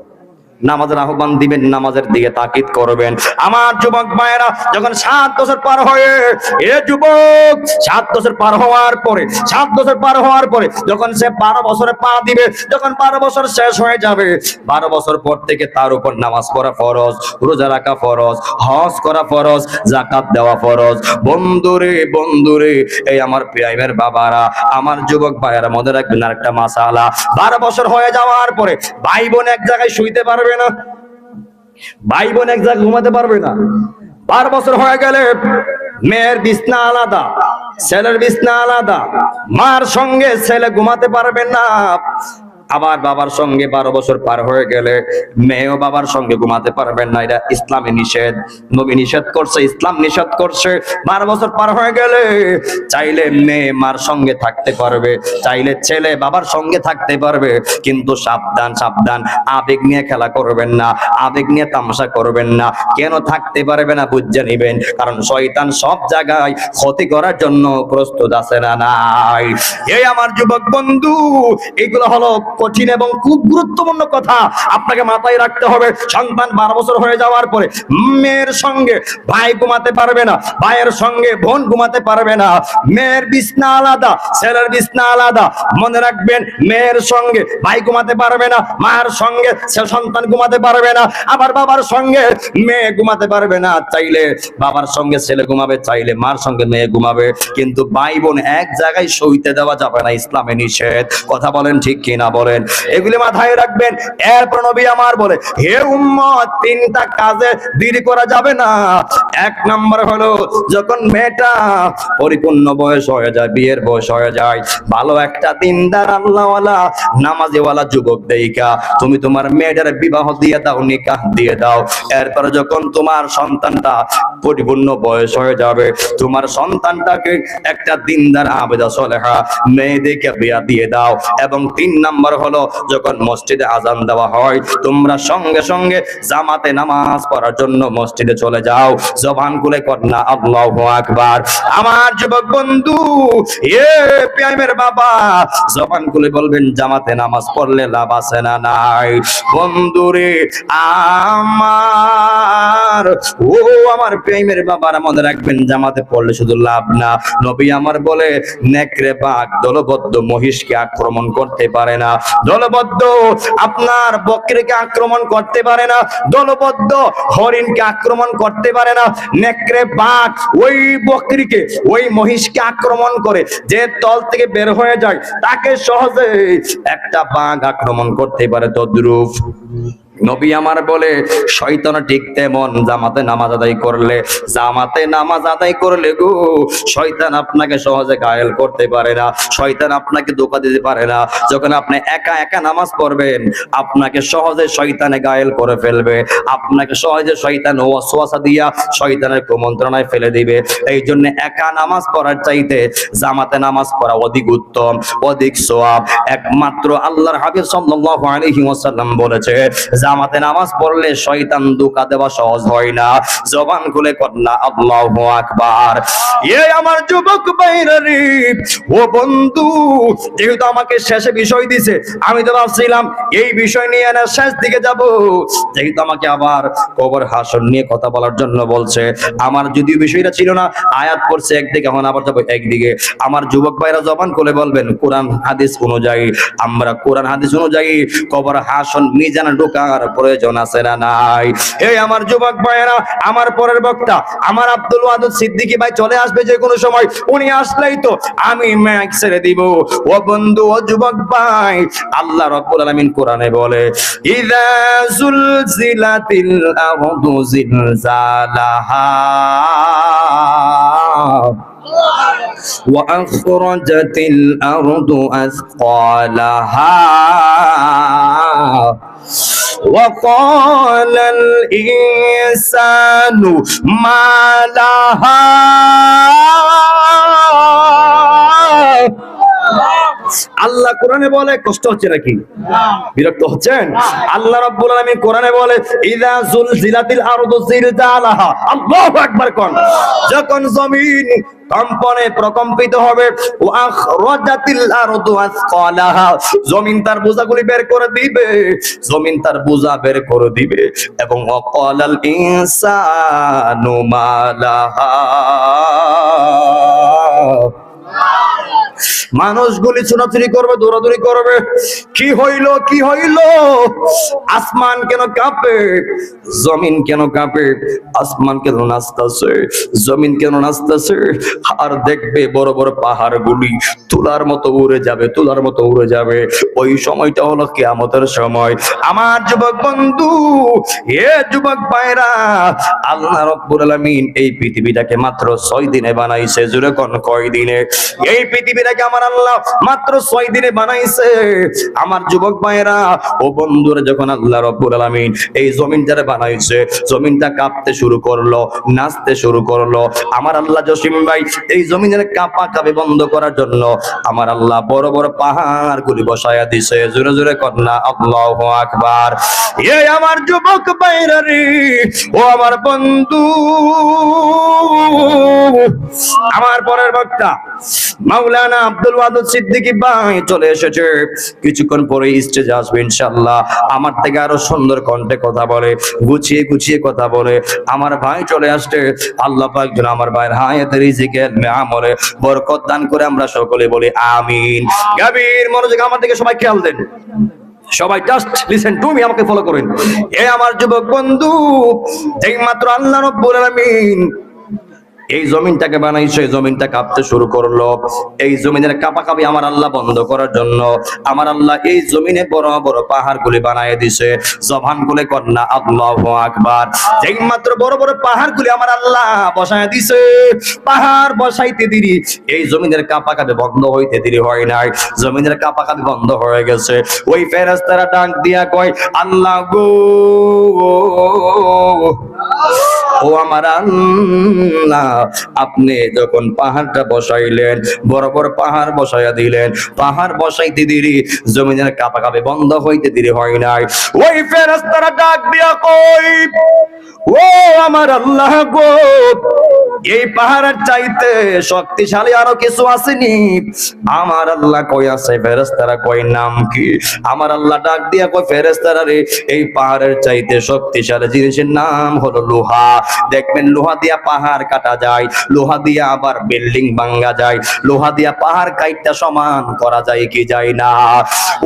নামাজের আহ্বান দিবেন, নামাজের দিকে তাকিদ করবেন। আমার যুবক ভাইয়েরা, যখন 7 বছর পার হয়ে, এ যুবক 7 বছর পার হওয়ার পরে, 7 বছর পার হওয়ার পরে যখন সে 12 বছরে পা দিবে, যখন 12 বছর শেষ হয়ে যাবে, 12 বছর পর থেকে তার উপর নামাজ পড়া ফরজ, রোজা রাখা ফরজ, হজ করা ফরজ, যাকাত দেওয়া ফরজ। বন্ধুরে বন্ধুরে, এই আমার প্রিয়ের বাবারা, আমার যুবক ভাইয়েরা, মনে রাখবেন আরেকটা মাসালা। 12 বছর হয়ে যাওয়ার পরে ভাই বোন এক জায়গায় শুইতে পারবে না, ভাই বোন এক জায়গায় ঘুমাতে পারবে না। 12 বছর হয়ে গেলে মেয়ের বিছনা আলাদা, ছেলের বিছনা আলাদা, মার সঙ্গে ছেলে ঘুমাতে পারবে না। আবার বাবার সঙ্গে 12 বছর পার হয়ে গেলে মেয়েও বাবার সঙ্গে ঘুমাতে পারবেন না। এটা ইসলামে নিষেধ, নবী নিষেধ করছে, ইসলাম নিষেধ করছে। 12 বছর পার হয়ে গেলে চাইলে মেয়ে মার সঙ্গে থাকতে পারবে, চাইলে ছেলে বাবার সঙ্গে থাকতে পারবে, কিন্তু সাবধান সাবধান, আবেগ নিয়ে খেলা করবেন না, আবেগ নিয়ে তামাশা করবেন না। কেন থাকতে পারবে না বুঝে নিবেন, কারণ শয়তান সব জায়গায় ক্ষতি করার জন্য প্রস্তুত আছে না নাই? এই আমার যুবক বন্ধু, এগুলো হলো কঠিন এবং খুব গুরুত্বপূর্ণ কথা, আপনাকে মাথায় রাখতে হবে। সন্তান 12 বছর হয়ে যাওয়ার পরে মেয়ের সঙ্গে ভাই ঘুমাতে পারবে না, ভাইয়ের সঙ্গে বোন ঘুমাতে পারবে না। মেয়ের বিছনা আলাদা, ছেলের বিছনা আলাদা। মনে রাখবেন, মেয়ের সঙ্গে ভাই ঘুমাতে পারবে না, মায়ের সঙ্গে সন্তান ঘুমাতে পারবে না, আবার বাবার সঙ্গে মেয়ে ঘুমাতে পারবে না। চাইলে বাবার সঙ্গে ছেলে ঘুমাবে, চাইলে মার সঙ্গে মেয়ে ঘুমাবে, কিন্তু ভাই বোন এক জায়গায় শুইতে দেওয়া যাবে না, ইসলামে নিষেধ। কথা বলেন ঠিক কিনা বলেন? এগুলি মাথায় রাখবেন। এরপর নবী আমার বলে, হে উম্মত, 3টা কাজে দেরি করা যাবে না। 1 নম্বর হলো, যখন মেয়েটা পরিপূর্ণ বয়স হয়ে যায়, বিয়ের বয়স হয়ে যায়, ভালো একটা দিনদার আল্লাহওয়ালা নামাজিওয়ালা যুবক দেইখা তুমি তোমার মেয়েটার বিবাহ দিয়ে দাও, নিকাহ দিয়ে দাও। এরপর যখন তোমার সন্তানটা পরিপূর্ণ বয়স হয়ে যাবে, তোমার সন্তানটাকে একটা দিনদার আবেদা সলেহা মেয়ে দেখে বিয়া দিয়ে দাও। এবং 3 নম্বর হলো, যখন মসজিদে আজান দেওয়া হয়, তোমরা সঙ্গে সঙ্গে জামাতে নামাজ পড়ার জন্য মসজিদে চলে যাও। জবান খুলে কন্যা আল্লাহু আকবার। আমার যুবক বন্ধু, এ প্রেমের বাবা, জবান খুলে বলবেন, জামাতে নামাজ পড়লে লাভ আছে না নাই? বন্ধুরে আমার, ও আমার প্রেমের বাবারা, মনে রাখবেন, জামাতে পড়লে শুধু লাভ না। নবী আমার বলে, নেকড়ে বাঘ দলবদ্ধ মহিষকে আক্রমণ করতে পারে না, দলবদ্ধ আপনার বকরিকে আক্রমণ করতে পারে না, দলবদ্ধ হরিণকে আক্রমণ করতে পারে না। নেকড়ে বাঘ ওই বকরিকে, ওই মহিষকে আক্রমণ করে, যে তল থেকে বের হয়ে যায়, তাকে সহজে একটা বাঘ আক্রমণ করতে পারে। তদ্রূপ নবী আমার বলে, শয়তান ঠিক তেমন, জামাতে নামাজ আদায় করলে, জামাতে নামাজ আদায় করলে গো, শয়তান আপনাকে সহজে ঘায়েল করতে পারে না, শয়তান আপনাকে ধোঁকা দিতে পারে না। যখন আপনি একা একা নামাজ পড়বেন, আপনাকে সহজে শয়তানে ঘায়েল করে ফেলবে, আপনাকে সহজে শয়তান ওয়াসওয়াসা দিয়া শয়তানের কুমন্ত্রণায় ফেলে দিবে। এই জন্য একা নামাজ পড়ার চাইতে জামাতে নামাজ পড়া অধিক উত্তম, অধিক সওয়াব। একমাত্র আল্লাহর হাবিব সাল্লাল্লাহু আলাইহি ওয়াসাল্লাম বলেছে, জামাতে নামাজ পড়লে শয়তান ধোঁকা দেওয়া সহজ হয় না। জবান খুলে কন্যা আল্লাহু আকবার। এই আমার যুবক ভাইরা রে, ও বন্ধু, যেহেতু আমাকে শেষে বিষয় দিছে, আমি তো ভাবছিলাম এই বিষয় নিয়ে না শেষ দিকে যাব। যেহেতু আমাকে আবার কবর হাসর নিয়ে কথা বলার জন্য বলছে, আমার যদিও বিষয়টা ছিল না, আয়াত পড়ছে একদিকে, এখন আবার যাবো একদিকে। আমার যুবক ভাইরা জবান খুলে বলবেন, কোরআন হাদিস অনুযায়ী, আমরা কোরআন হাদিস অনুযায়ী কবর হাসর মিজানে ঢোকার প্রয়োজন আছে না নাই? এই আমার যুবক ভাইরা, আমার পরের বক্তা আমার আব্দুল ওয়াদুদ সিদ্দিকী ভাই চলে আসবে যে কোনো সময়। উনি আসলেই তো আমি মাইক ছেড়ে দিব। ও বন্ধু, ও যুবক ভাই, আল্লাহ রাব্বুল আলামিন কোরআনে বলে, ইযা যুলজিলাতিল আরদু জিলজালাহা ওয়া আখরাজাতিল আরদু আসকালাহা وقال الإنسان ما لها আল্লাহ কোরআনে বলে, কষ্ট হচ্ছে নাকি, বিরক্ত হচ্ছেন? আল্লাহ রাব্বুল আলামিন কোরআনে বলে ইযা জুলজিলাতিল আরদু জিলজালাহা, আল্লাহু আকবার কোন, যখন জমিন কম্পনে প্রকম্পিত হবে, ওয়া আখরাজাতিল আরদু আসকালাহা, জমিন তার বোঝাগুলি বের করে দিবে, জমিন তার বোঝা বের করে দিবে, এবং ওয়াকালাল ইনসানু মা লাহা, মানুষগুলি ছোটাছুটি করবে, দৌড়াদৌড়ি করবে, কি হইল কি হইল, আসমান কেন কাঁপে, জমিন কেন কাঁপে, আসমান কেন নাচতেছে, জমিন কেন নাচতেছে, আর দেখবে বড় বড় পাহাড়গুলি তুলার মতো উড়ে যাবে, তুলার মতো উড়ে যাবে। ওই সময়টা হলো কিয়ামতের সময়। আমার যুবক বন্ধু, এ যুবক ভাইরা, আল্লাহ রাব্বুল আলামিন এই পৃথিবীটাকে মাত্র 6 দিনে বানাইছে। জোরে কোন কয় দিনে? এই পৃথিবীটাকে আমার আল্লাহ মাত্র 6 দিনে বানাইছে। আমার যুবক ভাইরা ও বন্ধুরা, যখন আল্লাহ রাব্বুল আলামিন এই জমিনটারে বানাইছে, জমিনটা কাঁপতে শুরু করলো, নাচতে শুরু করলো। আমার আল্লাহ জসিম ভাই এই জমিনের কাঁপাকাঁপি বন্ধ করার জন্য আমার আল্লাহ বড় বড় পাহাড়গুলি বসায়া দিছে। জোরে জোরে কন্যা আল্লাহু আকবার। এই আমার যুবক ভাইরা রে, ও আমার বন্ধু, আমার পরের বক্তা মাওলানা আব্দুল ওয়াদুদ সিদ্দিকী ভাই চলে এসেছে। কিছুক্ষণ পরে স্টেজে আসবে ইনশাআল্লাহ। আমার থেকে আরো সুন্দর কণ্ঠে কথা বলে, গুছিয়ে গুছিয়ে কথা বলে আমার ভাই চলে আসছে। আল্লাহ পাক যেন আমার ভাইয়ের হায়াতে রিজিকে আমলে বরকত দান করে, আমরা সকলে বলি আমিন। গভীর মনোযোগ আমার দিকে সবাই খেয়াল দেন, সবাই জাস্ট লিসেন টু মি, আমাকে ফলো করেন। এ আমার যুবক বন্ধু, যেই মাত্র আল্লাহ রাব্বুল আলামিন এই জমিনটাকে বানাইছে, জমিনটা কাঁপতে শুরু করলো। এই জমিনের কাঁপাকাঁপি আমার আল্লাহ বন্ধ করার জন্য আমার আল্লাহ এই জমিনে বড় বড় পাহাড়গুলি বানায় দিছে। জবান খুলে কন্যা আল্লাহু আকবার। যেই মাত্র বড় বড় পাহাড়গুলি আমার আল্লাহ বসায় দিছে, পাহাড় বসাইতে দেরি, এই জমিনের কাঁপাকাঁপি বন্ধ হইতে দেরি হয় নাই, জমিনের কাঁপাকাঁপি বন্ধ হয়ে গেছে। ওই ফেরেশতারা ডাক দিয়া কয়, আল্লাহ গো, ও আমার আল্লাহ, আপনি যখন পাহাড়টা বসাইলেন, বড় বড় পাহাড় বসাইয়া দিলেন, পাহাড় বসাইতে দেরি, জমিনের কাঁপাকাঁপি বন্ধ হইতে দেরি হয় নাই। ওই ফেরেশতারা ডাক দিয়া কই, ও আমার আল্লাহ গো, এই পাহাড়ের চাইতে শক্তিশালী আরো কিছু আসেনি? আমার আল্লাহ কই আছে? ফেরেশতারা কই নাম কি? আমার আল্লাহ ডাক দিয়া কই, ফেরেশতারা রে, এই পাহাড়ের চাইতে শক্তিশালী জিনিসের নাম হলো লোহা। দেখবেন লোহা দিয়া পাহাড় কাটা যায়, লোহা দিয়া আবার বিল্ডিং ভাঙা যায়, লোহা দিয়া পাহাড় কাইটা সমান করা যায় কি যায় না?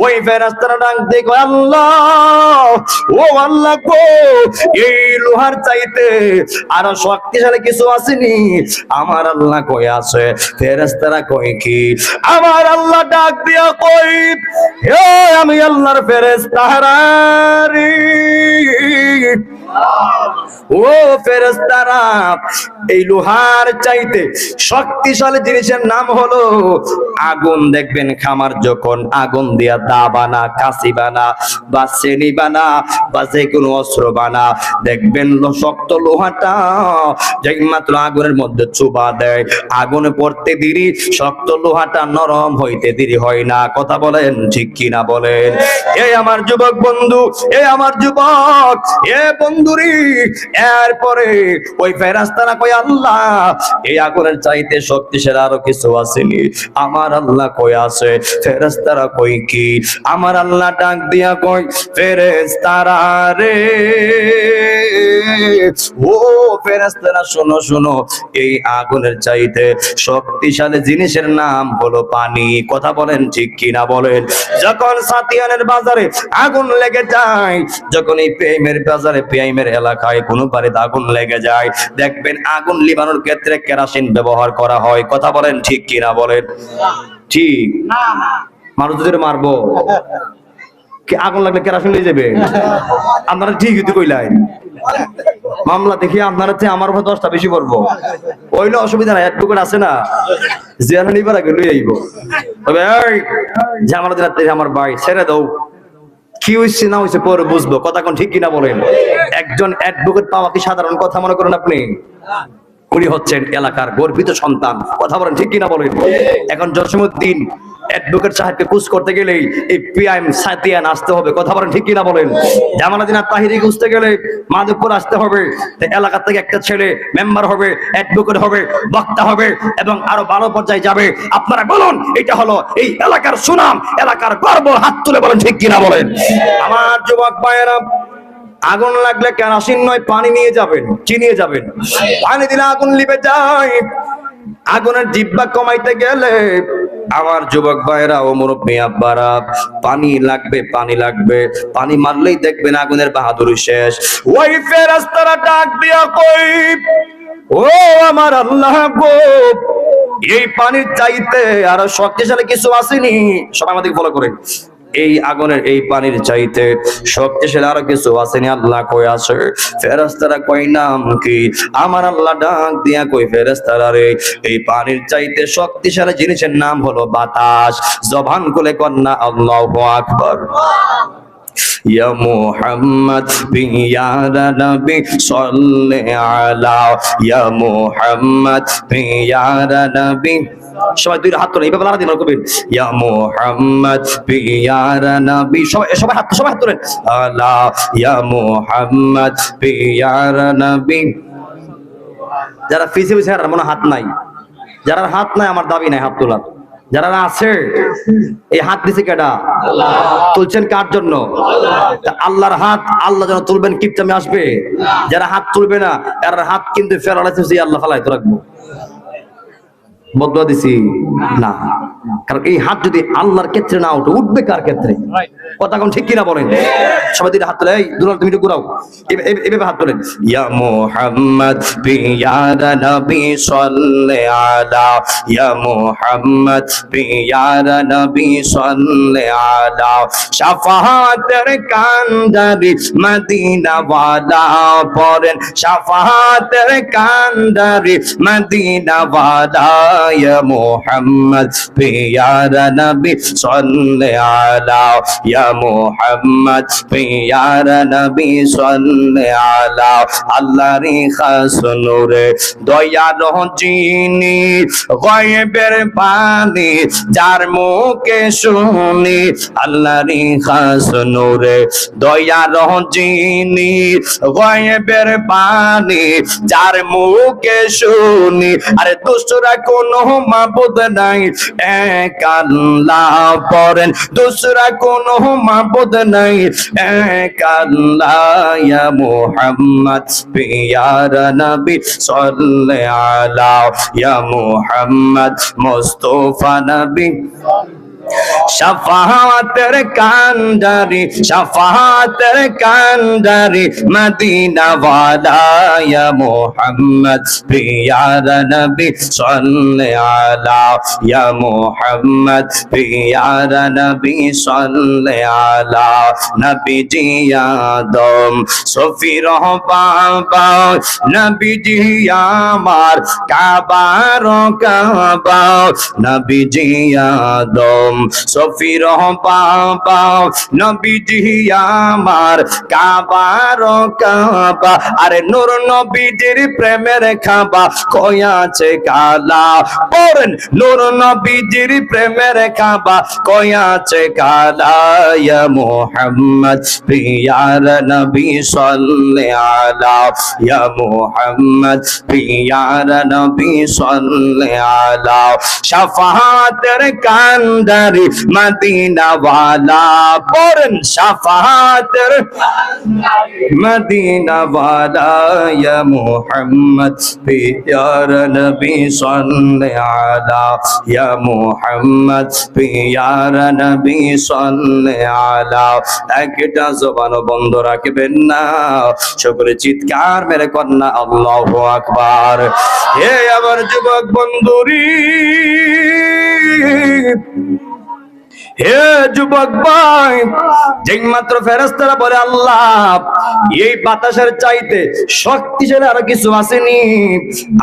ওই ফেরেশতারা ডাক দিয়ে কই, আল্লাহ, ও আল্লাহ গো, এই লোহার চাইতে আরো শক্তিশালী কিছু আসেনি? আমার আল্লাহ কই আছে? ফেরেশতারা কই কি? আমার আল্লাহ ডাক দিয়া কই, হে আমি আল্লাহর ফেরেশতারা রে, ও ফেরেশতারা, এই লোহার চাইতে শক্তিশালী জিনিসের নাম হলো আগুন। দেখবেন খামার যখন আগুন দিয়া দা বানা, কাশি বানা, বা শ্রেণী বানা, বা যে কোনো অস্ত্র বানা, দেখবেন শক্ত লোহাটা যেই মাত্র আগুনের মধ্যে চুবা দেয়, আগুনে পড়তে দেরি, শক্ত লোহাটা নরম হইতে দেরি হয় না। কথা বলেন ঠিক কিনা বলেন? এই আমার যুবক বন্ধু, এ আমার যুবক, এ বন্ধুরি, এরপরে ওই ফেরেশতারা কই, আল্লাহ, এই আগুনের চাইতে শক্তিশালী আরো কিছু আসেনি? আমার আল্লাহ কই আছে? ফেরেশতারা কই কি? আমার আল্লাহ ডাক দিয়া কই, ফেরেশতারা রে, ও ফেরেশতারা শোনো শোনো, এই আগুনের চাইতে শক্তিশালী জিনিসের নাম হলো পানি। কথা বলেন ঠিক কিনা বলেন? যখন সাতিয়ানের বাজারে আগুন লেগে যায়, যখন এই পেইমের বাজারে, পেইমের এলাকায় কোনো বাড়িতে আগুন লেগে যায়, দেখবেন আগুন লিবানোর ক্ষেত্রে কেরোসিন ব্যবহার করা হয়। কথা বলেন ঠিক কিনা বলেন? ঠিক মানুষ যদি মারবো, আগুন লাগলে কেরোসিন নিয়ে যাবে? আপনারা ঠিক হইতে কইলেন, মামলা দেখি আপনারা আমার উপর 10টা বেশি করবো, ওইলে অসুবিধা নাই, অ্যাডভোকেট আছে না, জেলা নিবার আগে লই আইব। তবে এই ঝামেলা দিন আমার ভাই ছেড়ে দাও, কি হয়েছে না হয়েছে পরে বুঝবো, কথা কোন ঠিক কিনা বলেন। একজন অ্যাডভোকেট পাওয়া কি সাধারণ কথা মনে করেন আপনি? উনি হচ্ছেন এলাকার গর্বিত সন্তান, কথা বলেন ঠিক কিনা বলেন। এখন জসিমউদ্দিন অ্যাডভোকেট সাহেবকে কুচ করতে গেলেই এই পিএম সাতিয়ান আসতে হবে, কথা বলেন ঠিক কিনা বলেন। জামালউদ্দিন তাহিরি খুঁজতে গেলে মাধবপুর আসতে হবে, এলাকা থেকে একটা ছেলে মেম্বার হবে, অ্যাডভোকেট হবে, বক্তা হবে এবং আরো ভালো পর্যায়ে যাবে। আপনারা বলুন, এটা হলো এই এলাকার সুনাম, এলাকার গর্ব, হাত তুলে বলেন ঠিক কিনা বলেন। আমার যুবক ভাইয়েরা, আগুন লাগলে কেরোসিন নয় পানি নিয়ে যাবেন, কি নিয়ে যাবেন? পানি দিলে আগুন লিবে যায়। আগুনের জিহ্বা কমাইতে গেলে আমার যুবক ভাইরা ও মুরব্বী আব্বারা, পানি লাগবে, পানি লাগবে। পানি মারলেই দেখবেন আগুনের বাহাদুরি শেষ। ওই ফেরেশতারা ডাক দিয়া কই, ও আমার আল্লাহ গো, এই পানির চাইতে আরো শক্তিশালী কিছু আসেনি? সবাই আমাদের ফলো করেন। এই আগুনের এই পানির চাইতে শক্তিশালী আরো কিছু আসেনি? আল্লাহ কই আছে? ফেরেশতারা কই নাম কি? আমার আল্লাহ ডাক দিয়া কই, ফেরেশতারা রে, এই পানির চাইতে শক্তিশালী জিনিসের নাম হলো বাতাস। জবান খুলে কন্যা আল্লাহু আকবার। ইয়া মুহাম্মদ ইয়া নবী সাল্লি আলা, ইয়া মুহাম্মদ ইয়া নবী। সবাই দুই হাত তোলেন, এইভাবে লাড়া দিন কবির, ইয়া মুহাম্মদ ইয়া নবী। সবাই হাত তোলেন, আলা ইয়া মুহাম্মদ ইয়া নবী। যারা ফিসে ফিসে মনে হাত নাই, যারা হাত নাই আমার দাবি নাই হাত তোলার। যারা আছে এই হাত দিছে কেডা? তুলছেন কার জন্য? আল্লাহর হাত। আল্লাহ যেন তুলবেন, কিপটামে আসবে। যারা হাত তুলবে না এর হাত কিন্তু ফেরালাইছে, আল্লাহ ফালাইতে রাখবো। বদুয়া দিছি না, কারণ এই হাত যদি আল্লাহর ক্ষেত্রে না উঠে, উঠবে কার ক্ষেত্রে? কথা কোন ঠিক কিনা বলেন। সবাই দুইটা হাত তোলে, এই দুলাল তুমি একটু ঘুরাও, এভাবে হাত তোলেন। ইয়া মুহাম্মদ ইয়া নবী সাল্লি আলা, ইয়া মুহাম্মদ ইয়া নবী সাল্লি আলা। শাফাআতের কান্দারি মদিনা ওয়ালা পড়েন, শাফাআতের কান্দারি মদিনা ওয়ালা। ইয়া মুহাম্মদ ইয়া নবী সাল্লি আলা, ইয়া মুহাম্মদ ইয়া নবী সাল্লি আলা। আল্লাহর খাস নূরে দয়ার যিনি, গায়বের বাণী যার মুখে শুনি। আল্লাহর খাস নূরে দয়ার যিনি, গায়বের বাণী যার মুখে শুনি। আরে দুসরা কোনো মাবুদ নাই, এক আল্লাহ পড়েন, দুসরা কোনো মাবুদ নাই, এক আল্লাহ। ইয়া মুহাম্মদ ইয়া নবী সাল্লি আলা, ইয়া মুহাম্মদ মুস্তাফা নবী। শাফাআতের কান্দারি, শাফাআতের কান্দারি মদিনা ওয়ালা। ইয়া মুহাম্মদ ইয়া নবী সাল্লি আলা, ইয়া মুহাম্মদ ইয়া নবী সাল্লি আলা। নবীজি আদম সফির বাবা, নবীজি আমার কাবার কাবা। নবীজি আদম সফির বাবা, নবীজি আমার কাবার কাবা। আরে নূর নবীজির প্রেমের খাবা, কয়াছে কালা পড়েন, নূর নবীজির প্রেমের খাবা, কয়াছে কালা। ইয়া মুহাম্মদ ইয়া নবী সাল্লি আলা, ইয়া মুহাম্মদ ইয়া নবী সাল্লি আলা। শাফাআতের কান্দারি মদিনা ওয়ালা পড়েন, শাফাআতের মদিনা ওয়ালা। ইয়া মুহাম্মদ ইয়া নবী সাল্লি আলা, ইয়া মুহাম্মদ ইয়া নবী সাল্লি আলা। একটা জবান বন্ধ রাখবেন না, সকলে চিৎকার মেরে কন্যা আল্লাহু আকবার। হে আমার যুবক বন্ধুরি, হে যুবক ভাই, যেই মাত্র ফেরেশতারা বলে আল্লাহ এই বাতাসের চাইতে শক্তিশালী আর কিছু আসেনি,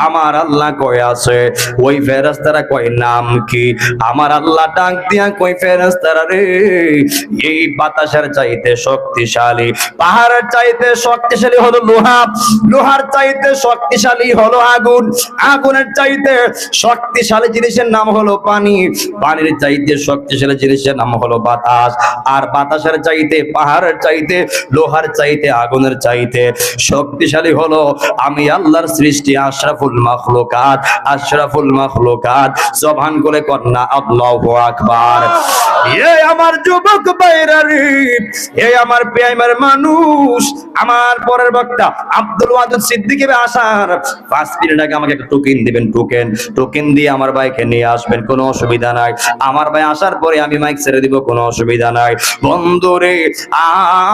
আমার আল্লাহ কয় আছে। ওই ফেরেশতারা কয় নাম কি? আমার আল্লাহ ডাক দিয়া কয় ফেরেশতারা রে, এই বাতাসের চাইতে শক্তিশালী, পাহাড়ের চাইতে শক্তিশালী হলো লোহা, লোহার চাইতে শক্তিশালী হলো আগুন, আগুনের চাইতে শক্তিশালী জিনিসের নাম হলো পানি, পানির চাইতে শক্তিশালী জিনিসের নাম হলো বাতাস, আর বাতাসের চাইতে, পাহাড়ের চাইতে, লোহার চাইতে, আগুনের চাইতে শক্তিশালী হলো আমি আল্লাহর সৃষ্টি আশরাফুল মাখলুকাত, আশরাফুল মাখলুকাত। জবান করে কন্যা আল্লাহু আকবার। এই আমার যুবক ভাইরা রে, এই আমার প্রেমের মানুষ, আমার পরের বক্তা আব্দুল ওয়াদুদ সিদ্দিকী ভাই আসার 5 মিনিট আগে আমাকে একটা টোকেন দিবেন, টোকেন দিয়ে আমার ভাইকে নিয়ে আসবেন, কোনো অসুবিধা নাই। আমার ভাই আসার পরে আমি মাইক ছেড়ে দিব, কোনো অসুবিধা নাই। বন্ধুরে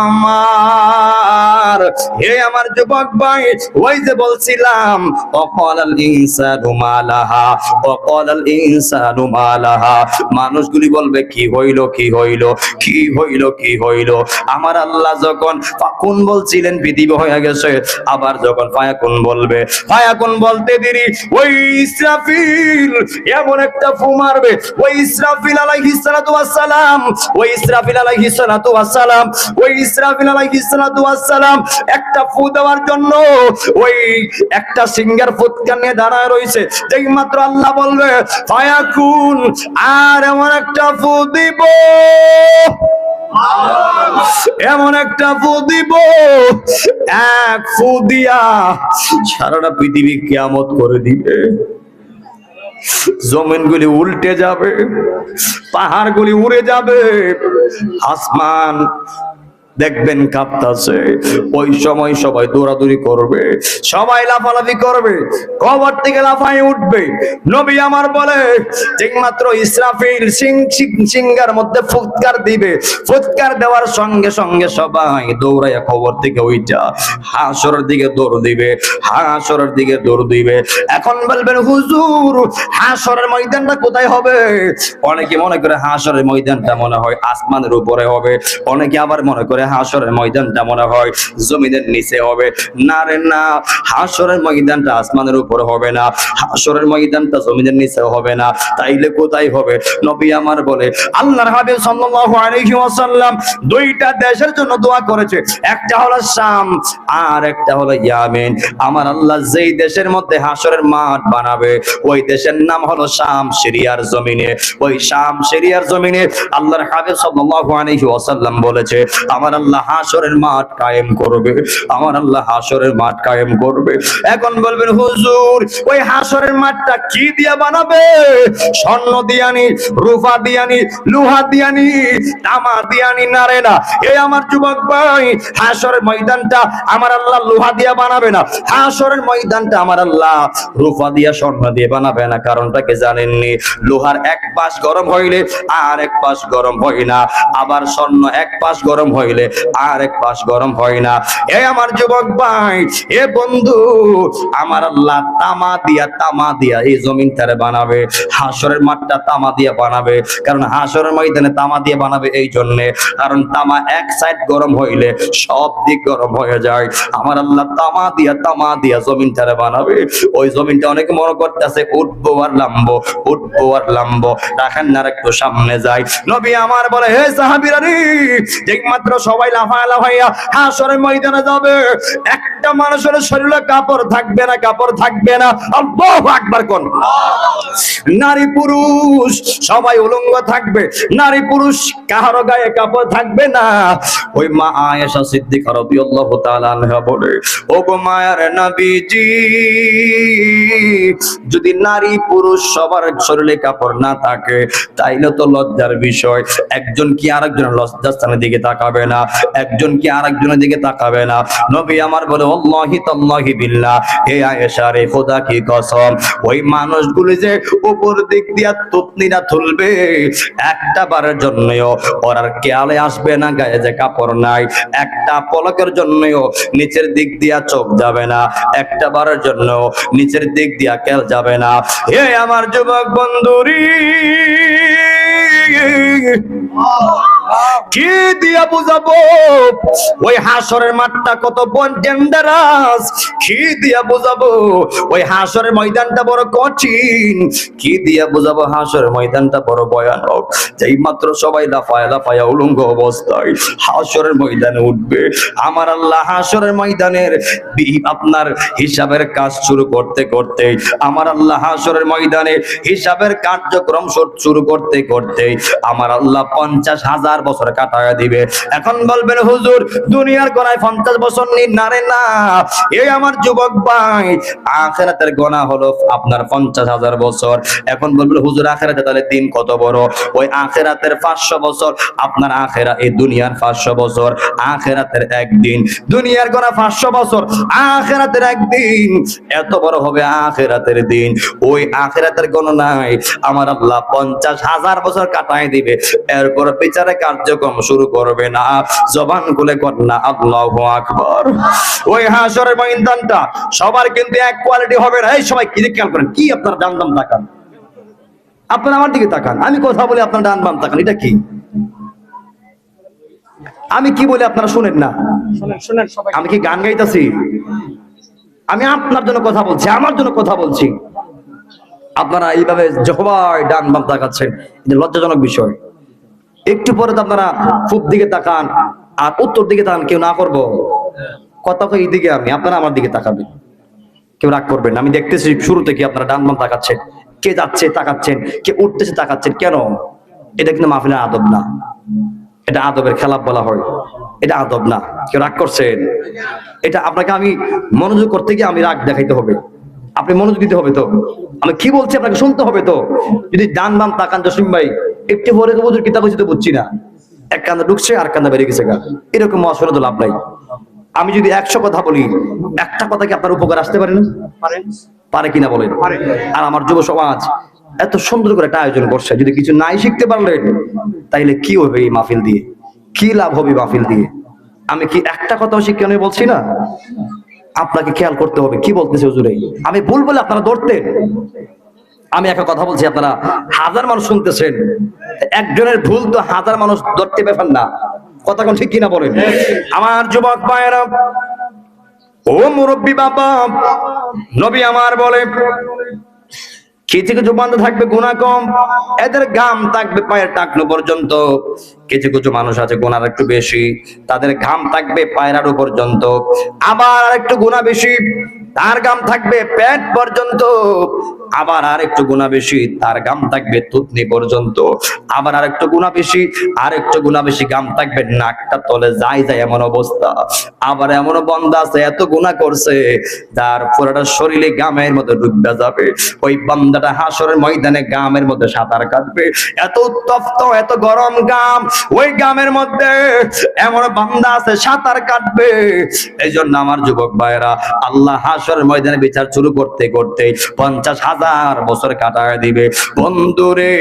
আমার, হে আমার যুবক ভাই, ওই যে বলছিলাম ওয়াকালাল ইনসানু মালাহা, ওয়াকালাল ইনসানু মালাহা, মানুষগুলি বলবে কি হইল, কি হইল, কি হইল, কি হইল। আমার আল্লাহ যখন ফাকুন বলছিলেন পৃথিবী হয়ে গেছে, আবার যখন ফায়াকুন বলবে, ফায়াকুন বলতে দেরি ওই ইসরাফিল এমন একটা ফু মারবে, ওই ইসরাফিল আলাইহিস সালাতু ওয়াস সালাম, ওই ইসরাফিল আলাইহিস সালাতু ওয়াস সালাম, ওই ইসরাফিল আলাইহিস সালাতু ওয়াস সালাম একটা ফু দেওয়ার জন্য ওই একটা সিঙ্গার ফুৎকার নিয়ে দাঁড়ায় রইছে। যেই মাত্র আল্লাহ বলবে ফায়াকুন, আর এমন একটা ফু দিব, এমন একটা ফু দিব, এক ফু দিয়া সারাটা পৃথিবী কিয়ামত করে দিবে। জমিনগুলি উল্টে যাবে, পাহাড়গুলি উড়ে যাবে, আসমান দেখবেন কাঁপতাছে। ওই সময় সবাই দৌড়াদৌড়ি করবে, সবাই লাফালাফি করবে, কবর থেকে লাফাই উঠবে। নবী আমার বলে ঠিক মাত্র ইসরাফিল সিংহার মধ্যে ফুৎকার দিবে, ফুৎকার দেওয়ার সঙ্গে সঙ্গে সবাই দৌড়াইয়া কবর থেকে ওইটা হাসরের দিকে দৌড় দিবে, হাসরের দিকে দৌড় দিবে। এখন বলবেন হুজুর হাসরের ময়দানটা কোথায় হবে? অনেকে মনে করে হাসরের ময়দানটা মনে হয় আসমানের উপরে হবে, অনেকে আবার মনে করে হাসরের ময়দানটা মনে হয় জমিনের নিচে হবে। না রে না, হাসরের ময়দানটা আসমানের উপরে হবে না, হাসরের ময়দানটা জমিনের নিচে হবে না। তাইলে কোথায় হবে? নবী আমার বলে আল্লাহর হাবিব সাল্লাল্লাহু আলাইহি ওয়াসাল্লাম দুইটা দেশের জন্য দোয়া করেছে, একটা হলো শাম আর একটা হলো ইয়ামেন। আমার আল্লাহ যেই দেশের মধ্যে হাসরের মাঠ বানাবে ওই দেশের নাম হলো শাম, সিরিয়ার জমিনে। ওই শাম সিরিয়ার জমিনে আল্লাহর হাবিব সাল্লাল্লাহু আলাইহি ওয়াসাল্লাম বলেছে আমার আল্লাহ হাসরের মাঠ কায়েম করবে, আমার আল্লাহ হাসরের মাঠ কায়েম করবে। এখন বলবেন হুজুর ওই হাসরের মাঠটা কি দিয়া বানাবে? স্বর্ণ দিয়ানি, রূপা দিয়ানি, লোহা দিয়ানি, তামা দিয়ানি? না রে না, এই আমার যুবক ভাই, হাসরের ময়দানটা আমার আল্লাহ লোহা দিয়া বানাবে না, হাসরের ময়দানটা আমার আল্লাহ রূপা দিয়া, স্বর্ণ দিয়ে বানাবে না। কারণটা কি জানেননি? লোহার এক পাশ গরম হইলে আর এক পাশ গরম হয় না, আবার স্বর্ণ এক পাশ গরম হইলে আর এক পাশ গরম হয় না। এ আমার যুবক ভাই, এ বন্ধু, আমার আল্লাহ তামা দিয়া এই জমিনটারে বানাবে, হাসরের মাঠটা তামা দিয়া বানাবে। কারণ হাসরের ময়দানে তামা দিয়ে বানাবে এই জন্যে, কারণ তামা এক সাইড গরম হইলে সব দিক গরম হয়ে যায়। আমার আল্লাহ তামা দিয়া জমিনটারে বানাবে। ওই জমিনটা অনেকে মনে করতেছে উঠবো আর লাম্বো, উঠবো আর লাম্বো, রাখেন না একটু সামনে যাই। নবী আমার বলে হে সাহাবীরা রে, একমাত্র সবাই লাফাইয়া হাসরের ময়দানে যাবে, একটা মানুষের শরীরে কাপড় থাকবে না, কাপড় থাকবে না। আল্লাহু আকবার কোন। নারী পুরুষ সবাই উলঙ্গ থাকবে, নারী পুরুষ কারো গায়ে কাপড় থাকবে না। ওই মা আয়েশা সিদ্দিকা রাদিয়াল্লাহু তাআলা আনহা বলে ও গো মায়ার নবীজি, যদি নারী পুরুষ সবার শরীরে কাপড় না থাকে তাইলে তো লজ্জার বিষয়। একজন কি আরেকজনের লজ্জাস্থানের দিকে তাকাবে না, একজন কি আরেকজনের দিকে তাকাবে না। নবী আমার বলে আল্লাহি তাল্লাহি বিল্লাহ, হে আয়েশা রে খোদা কি কসম, ওই মানুষগুলো যে উপর দিক দিয়া তুতনিরা তুলবে একটা বারের জন্যও ওর আর খেয়ালে আসবে না গায়ে যে কাপড় নাই, একটা পলকের জন্যও নিচের দিক দিয়া চোখ যাবে না, একটা বারের জন্য নিচের দিক দিয়া খেয়াল যাবে না। হে আমার যুবক বন্ধুরি, কি দিয়া বুঝাবো ওই হাসরের মাঠটা কত ডেঞ্জারাস, কি দিয়া বুঝাবো ওই হাসরের ময়দানটা বড় কঠিন, কি দিয়া বুঝাবো হাসরের ময়দানটা বড় ভয়ানক। যেই মাত্র সবাই লাফায়া লাফায়া উলঙ্গ অবস্থায় হাসরের ময়দানে উঠবে, আমার আল্লাহ হাসরের ময়দানের আপনার হিসাবের কাজ শুরু করতে করতে, আমার আল্লাহ হাসরের ময়দানে হিসাবের কার্যক্রম শুরু করতে করতে আমার আল্লাহ 50,000 বছর কাটায়া দিবে। এখন বলবেন হুজুর দুনিয়ার গোনায় 50 বছর না রে না, এই আমার যুবক ভাই আখিরাতের গোনা হলো আপনার 50,000 বছর। এখন বলবেন হুজুর আখিরাতে তাহলে দিন কত বড়? ওই আখিরাতের 500 বছর আপনার আখিরা, এই দুনিয়ার 500 বছর আখিরাতের একদিন। দুনিয়ার গোনা 500 বছর, আখিরাতের একদিন। এত বড় হবে আখিরাতের দিন। ওই আখিরাতের গণনায় আমার আল্লাহ 50,000 বছর কাটায় দিবে, এরপর বিচারে কার্যক্রম শুরু করবে না। জবান খুলে কর না আল্লাহু আকবার। ওই হাসরের ময়দানটা সবার কিন্তু এক কোয়ালিটি হবে না। এই সবাই কি খেয়াল করেন, কি আপনার ডান বাম তাকান, আপনারা আমার দিকে তাকান, আমি কথা বলি আপনার ডান বাম তাকান, এটা কি? আমি কি বলি আপনারা শুনেন না? শুনেন সবাই। আমি কি গান গাইতেছি? আমি আপনার জন্য কথা বলছি, আমার জন্য কথা বলছি। আপনারা এইভাবে সবাই ডান বাম তাকাচ্ছেন, এটা লজ্জাজনক বিষয়। একটু পরে তো আপনারা পূব দিকে তাকান আর উত্তর দিকে তাকান, কেউ না করবো কথা তো এইদিকে, আমি আপনারা আমার দিকে তাকাবেন, কেউ রাগ করবেন না। আমি দেখতেছি শুরু থেকে আপনারা ডান বাম তাকাচ্ছেন, কে যাচ্ছে তাকাচ্ছেন, কে উঠতেছে তাকাচ্ছেন, কেন? এটা কিন্তু মাহফিলের আদব না, এটা আদবের খেলাপ বলা হয়, এটা আদব না। কেউ রাগ করছেন? এটা আপনাকে আমি মনোযোগ করতে গিয়ে আমি রাগ দেখাইতে হবে, আপনি মনোযোগ দিতে হবে। তো আমি কি বলছি আপনাকে শুনতে হবে। তো যদি ডান বাম তাকান জসিম ভাই, একটু পরে হুজুর কিতাব হচ্ছে তো বুঝছি না, এক কান্দা ঢুকছে আর কান্দা বেরিয়ে গেছে গা, এরকম মহাসনে তো লাভ নাই। আমি যদি 100 কথা বলি, একটা কথা কি আপনার উপকার আসতে পারে না? পারে কিনা বলেন? আর আমার যুব সমাজ এত সুন্দর করে একটা আয়োজন করছে, যদি কিছু নাই শিখতে পারলেন তাইলে কি হবে এই মাহফিল দিয়ে, কি লাভ হবে মাহফিল দিয়ে? আমি কি একটা কথাও শিক্ষা নিয়ে বলছি না? আপনাকে খেয়াল করতে হবে কি বলতেছে হুজুর। আমি ভুল বলে আপনারা ধরতেন, আমি একটা কথা বলছি, আপনারা 1000 মানুষ শুনতেছেন, একজনের ভুল তো 1000 মানুষ ধরতে পারেন না। কথা কোন ঠিক কিনা বলেন? আমার যুবক ভাইয়েরা, ও মুরব্বী বাবা, নবী আমার বলে কিছু কিছু বান্দা থাকবে গুনাহ কম, এদের ঘাম থাকবে পায়ের টাকনো পর্যন্ত। কিছু কিছু মানুষ আছে গুনাহ একটু বেশি, তাদের ঘাম থাকবে পায়ের আড়ু পর্যন্ত। আবার একটু গুনাহ বেশি, তার ঘাম থাকবে পেট পর্যন্ত। আবার আর একটু গুনাহ বেশি, তার ঘাম থাকবে থুতনি পর্যন্ত। আবার আর একটু গুনাহ বেশি, আর একটু গুনাহ বেশি, ঘাম থাকবে নাকটা তলে যায় যায় এমন অবস্থা। আবার এমন বান্দা আছে এত গুনাহ করছে তার পুরোটা শরীরে ঘামের মধ্যে ডুবে যাবে। ওই বান্দাটা হাসরের ময়দানে ঘামের মধ্যে সাঁতার কাটবে, এত উত্তপ্ত এত গরম ঘাম, ওই ঘামের মধ্যে এমন বান্দা আছে সাঁতার কাটবে। এই জন্য আমার যুবক ভাইরা, আল্লাহ হাসরের ময়দানে বিচার শুরু করতে করতে 50,000 বছর কাটায় দিবে। বন্ধুরে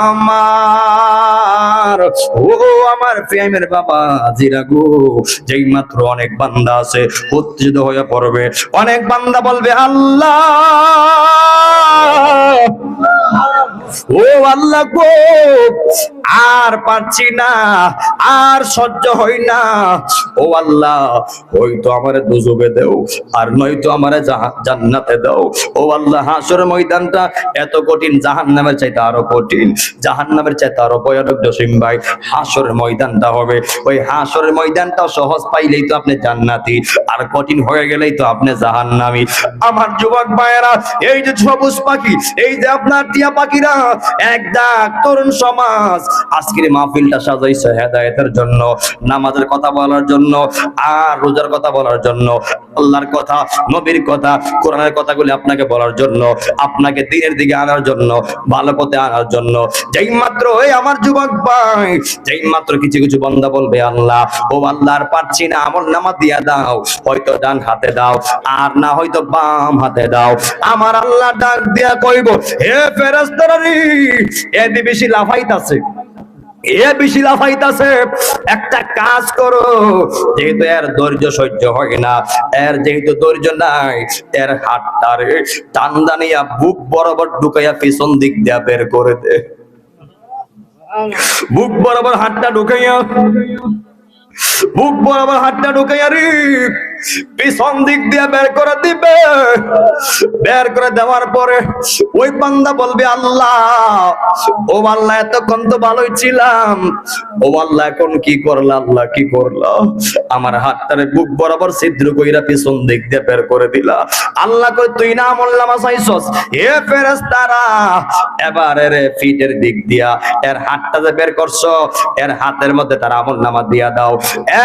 আমার, ও আমার প্রেমের বাবা জিরা গো, যেই মাত্র অনেক বান্দা আছে উত্তেজিত হয়ে পড়বে, অনেক বান্দা বলবে আল্লাহ, ও আল্লাহ গো, আর পারছি না, আর সহ্য হয় না, ও আল্লাহ হয়তো আমারে দুজকে দাও, আর নয়তো আমারে জান্নাতে দাও। ও আল্লাহ হাসরের ময়দানটা এত কঠিন, জাহান্নামের চাইতে আরো কঠিন, জাহান্নামের চাইতে আরো ভয়ানক। জসিম ভাই, হাসরের ময়দানটা হবে, ওই হাসরের ময়দানটা সহজ পাইলেই তো আপনি জান্নাতি, আর কঠিন হয়ে গেলেই তো আপনি জাহান্নামী। আমার যুবক ভাইয়েরা, এই যে সবুজ পাখি, এই যে আপনার টিয়া পাখিরা, এক ডাক তরুণ সমাজ আজকের মাহফিলটা সাজাইছে হেদায়েতের জন্য, নামাজের কথা বলার জন্য, আর রোজার কথা বলার জন্য, আল্লাহর কথা, নবীর কথা, কোরআনের কথাগুলি আপনাকে বলার জন্য, আপনাকে দ্বীনের দিকে আনার জন্য, ভালো পথে আনার জন্য। যেই মাত্র এই আমার যুবক ভাই, যেই মাত্র কিছু কিছু বান্দা বলবে আল্লাহ, ও আল্লাহ আর পারছি না, আমল নামা দিয়া দাও, হয়তো ডান হাতে দাও আর না হয়তো বাম হাতে দাও। আমার আল্লাহ ডাক দিয়া কইব, হে ফেরেশতারা রে, এদি বেশি লাফাইতাছে, এ বেশি লাফাইতাছে, একটা কাজ করো, যেহেতু এর ধৈর্য সহ্য হয় না, এর যেহেতু ধৈর্য নাই, এর হাতটারে টান দানিয়া বুক বরাবর ঢুকাইয়া পিছন দিক দিয়া বের করে দে। বুক বরাবর হাতটা ঢুকাইয়া, বুক বরাবর হাতটা ঢুকাইয়া রে পিছন দিক দিয়ে বের করে দিবে। বের করে দেওয়ার পরে ওই বান্দা বলবে, আল্লাহ, ও আল্লাহ, এতক্ষণ তো ভালোই ছিলাম, ও আল্লাহ এখন কি করলা? আল্লাহ কি করলা? আমার হাতটারে বুক বরাবর ছিদ্র কইরা পিছন দিক দিয়ে বের করে দিলা। আল্লাহ কই, তুই না আমলনামা চাইছস? হে ফেরেশতারা, এবার এর ফিটের দিক দিয়া এর হাতটা যে বের করছো, এর হাতের মধ্যে তার আমলনামা দিয়া দাও।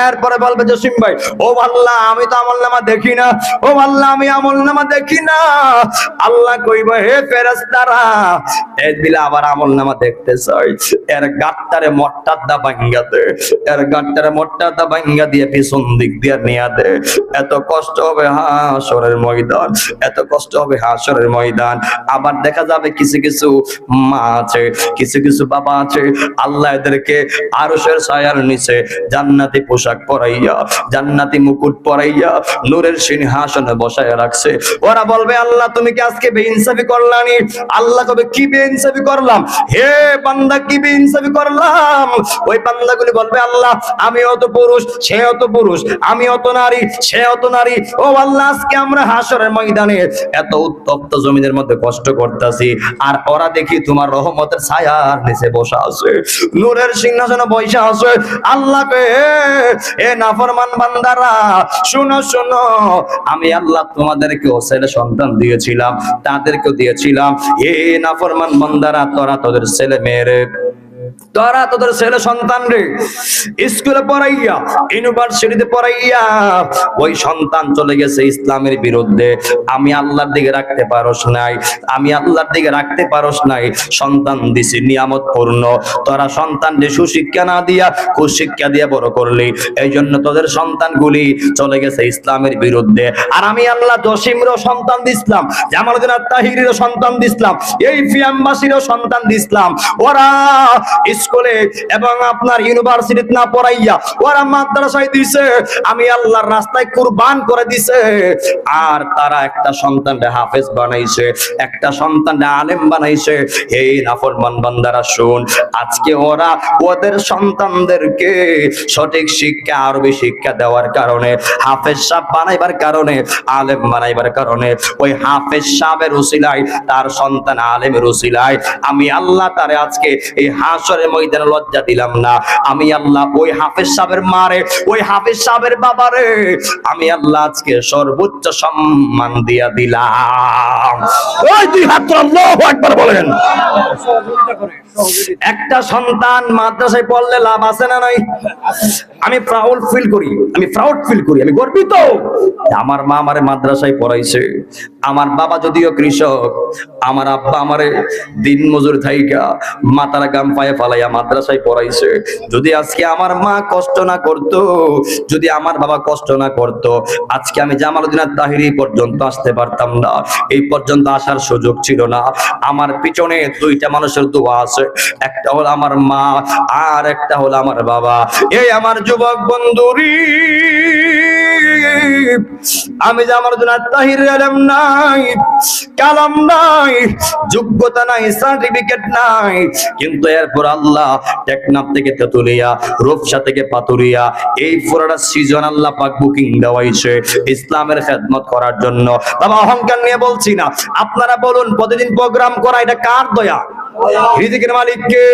এরপরে বলবে, জসিম ভাই, ও আল্লাহ, আমি তো আমলনামা দেখি না, ও আল্লাহ, আমি আমলনামা দেখি না। আল্লাহ কইবে, হে ফেরেশতারা, এই দিলে আবার আমলনামা দেখতে চাই, এর গাটটারে মোট্টাটা ভাঙ্গা দে, এর গাটটারে মোট্টাটা ভাঙ্গা দিয়ে পিছন দিক দিয়ে নিয়ে দে। এত কষ্ট হবে হাসরের ময়দান, এত কষ্ট হবে হাসরের ময়দান। আবার দেখা যাবে কিছু কিছু মা আছে, কিছু কিছু বাবা আছে, আল্লাহ এদেরকে আরশের ছায়ার নিচে জান্নাতি পোশাক পরাইয়া, জান্নাতি মুকুট পরাইয়া নূরের সিংহাসনে বসায় রাখছে। ওরা বলবে, আল্লাহ, তুমি কি আজকে বেইনসাফি করলানি? আল্লাহ কবে, কি বেইনসাফি করলাম? হে বান্দা, কি বেইনসাফি করলাম? ওই বান্দাগুলি বলবে, আল্লাহ, আমি অত পুরুষ, সে অত পুরুষ, আমি অত নারী, সে অত নারী, ও আল্লাহ, আজকে আমরা হাসরের ময়দানে এত উত্তপ্ত জমিনের মধ্যে কষ্ট করতেছি, আর ওরা দেখি তোমার রহমতের ছায়ার নিচে বসা আছে, নূরের সিংহাসনে বসা আছে। আল্লাহ কে, এ নাফরমান বান্দারা, শুনো শুনো, আমি আল্লাহ তোমাদেরকেও ছেলে সন্তান দিয়েছিলাম, তাদেরকেও দিয়েছিলাম। এ নাফরমান বান্দারা, তোরা তোদের ছেলে মেয়েরে, তোরা তোদের ছেলে সন্তান রে স্কুলে পড়াইয়া, ইউনিভার্সিটিতে পড়াইয়া ওই সন্তান চলে গেছে ইসলামের বিরুদ্ধে। আমি আল্লাহর দিকে রাখতে পারস নাই, আমি আল্লাহর দিকে রাখতে পারস নাই। সন্তান দিছি নিয়ামত পূর্ণ, তোরা সন্তানকে সুশিক্ষা না দিয়া কুশিক্ষা দিয়া বড় করলি, এই জন্য তোদের সন্তানগুলি চলে গেছে ইসলামের বিরুদ্ধে। আর আমি আল্লাহ জসিমরও সন্তান দিছিলাম, জামালউদ্দিন আত্তাহিরিরও সন্তান দিছিলাম, এই ফিয়ামবাসীরও সন্তান দিছিলাম। ওরা স্কুলে এবং আপনার ইউনিভার্সিটিতে না পড়াইয়া ওরা মাদ্রাসায় দিছে, আমি আল্লাহর রাস্তায় কুরবান করে দিছে। আর তারা একটা সন্তানকে হাফেজ বানাইছে, একটা সন্তানকে আলেম বানাইছে। এই নাফরমান বান্দারা, শুন, আজকে ওরা ওদের সন্তানদেরকে সঠিক শিক্ষা, আরবি শিক্ষা দেওয়ার কারণে, হাফেজ সাহেব বানাইবার কারণে, আলেম বানাইবার কারণে, ওই হাফেজ সাহেবের উসিলায়, তার সন্তান আলেমের উসিলায় আমি আল্লাহ তারে আজকে এই হাসরের ময়দানে লজ্জা দিলাম না। আমি আল্লাহ ওই হাফেজ সাহেবের মারে, ওই হাফেজ সাহেবের বাবারে আমি আল্লাহ আজকে সর্বোচ্চ সম্মান দিয়া দিলাম। ওই দুই হাত আল্লাহু আকবার বলেন। একটা সন্তান মাদ্রাসায় পড়লে লাভ আছে না নাই? আমি প্রাউড ফিল করি, আমি প্রাউড ফিল করি, আমি গর্বিত। আমার মা আমারে মাদ্রাসায় পড়াইছে, আমার বাবা যদিও কৃষক, আমার আব্বা আমারে দিন মজুর থাইকা মাথার গাম পায়ে ফালাইয়া মাদ্রাসায় পড়াইছে। যদি আজকে আমার মা কষ্ট না করত, যদি আমার বাবা কষ্ট না করত, আজকে আমি জামালউদ্দিন আত্তাহিরি পর্যন্ত আসতে পারতাম না, এই পর্যন্ত আসার সুযোগ ছিল না। আমার পিছনে দুইটা মানুষের দোয়া আছে, একটা হলো আমার মা, আর একটা হলো আমার বাবা। এই আমার যুবক বন্ধুরি, আমি জামালউদ্দিন আত্তাহির ইলম নাই, কালাম নাই, যোগ্যতা নাই, সার্টিফিকেট নাই, কিন্তু এরপর আল্লাহ টেকনাফ থেকে তেতুলিয়া, রূপসা থেকে পাতুরিয়া, এই পুরোটা সিজন আল্লাহ পাক বুকিং দেওয়াইছে ইসলামের খেদমত করার জন্য। বাবা, অহংকার নিয়ে বলছি না, আপনারা বলুন, প্রতিদিন প্রোগ্রাম করা এটা কার দয়া? রিজিকের মালিক কে?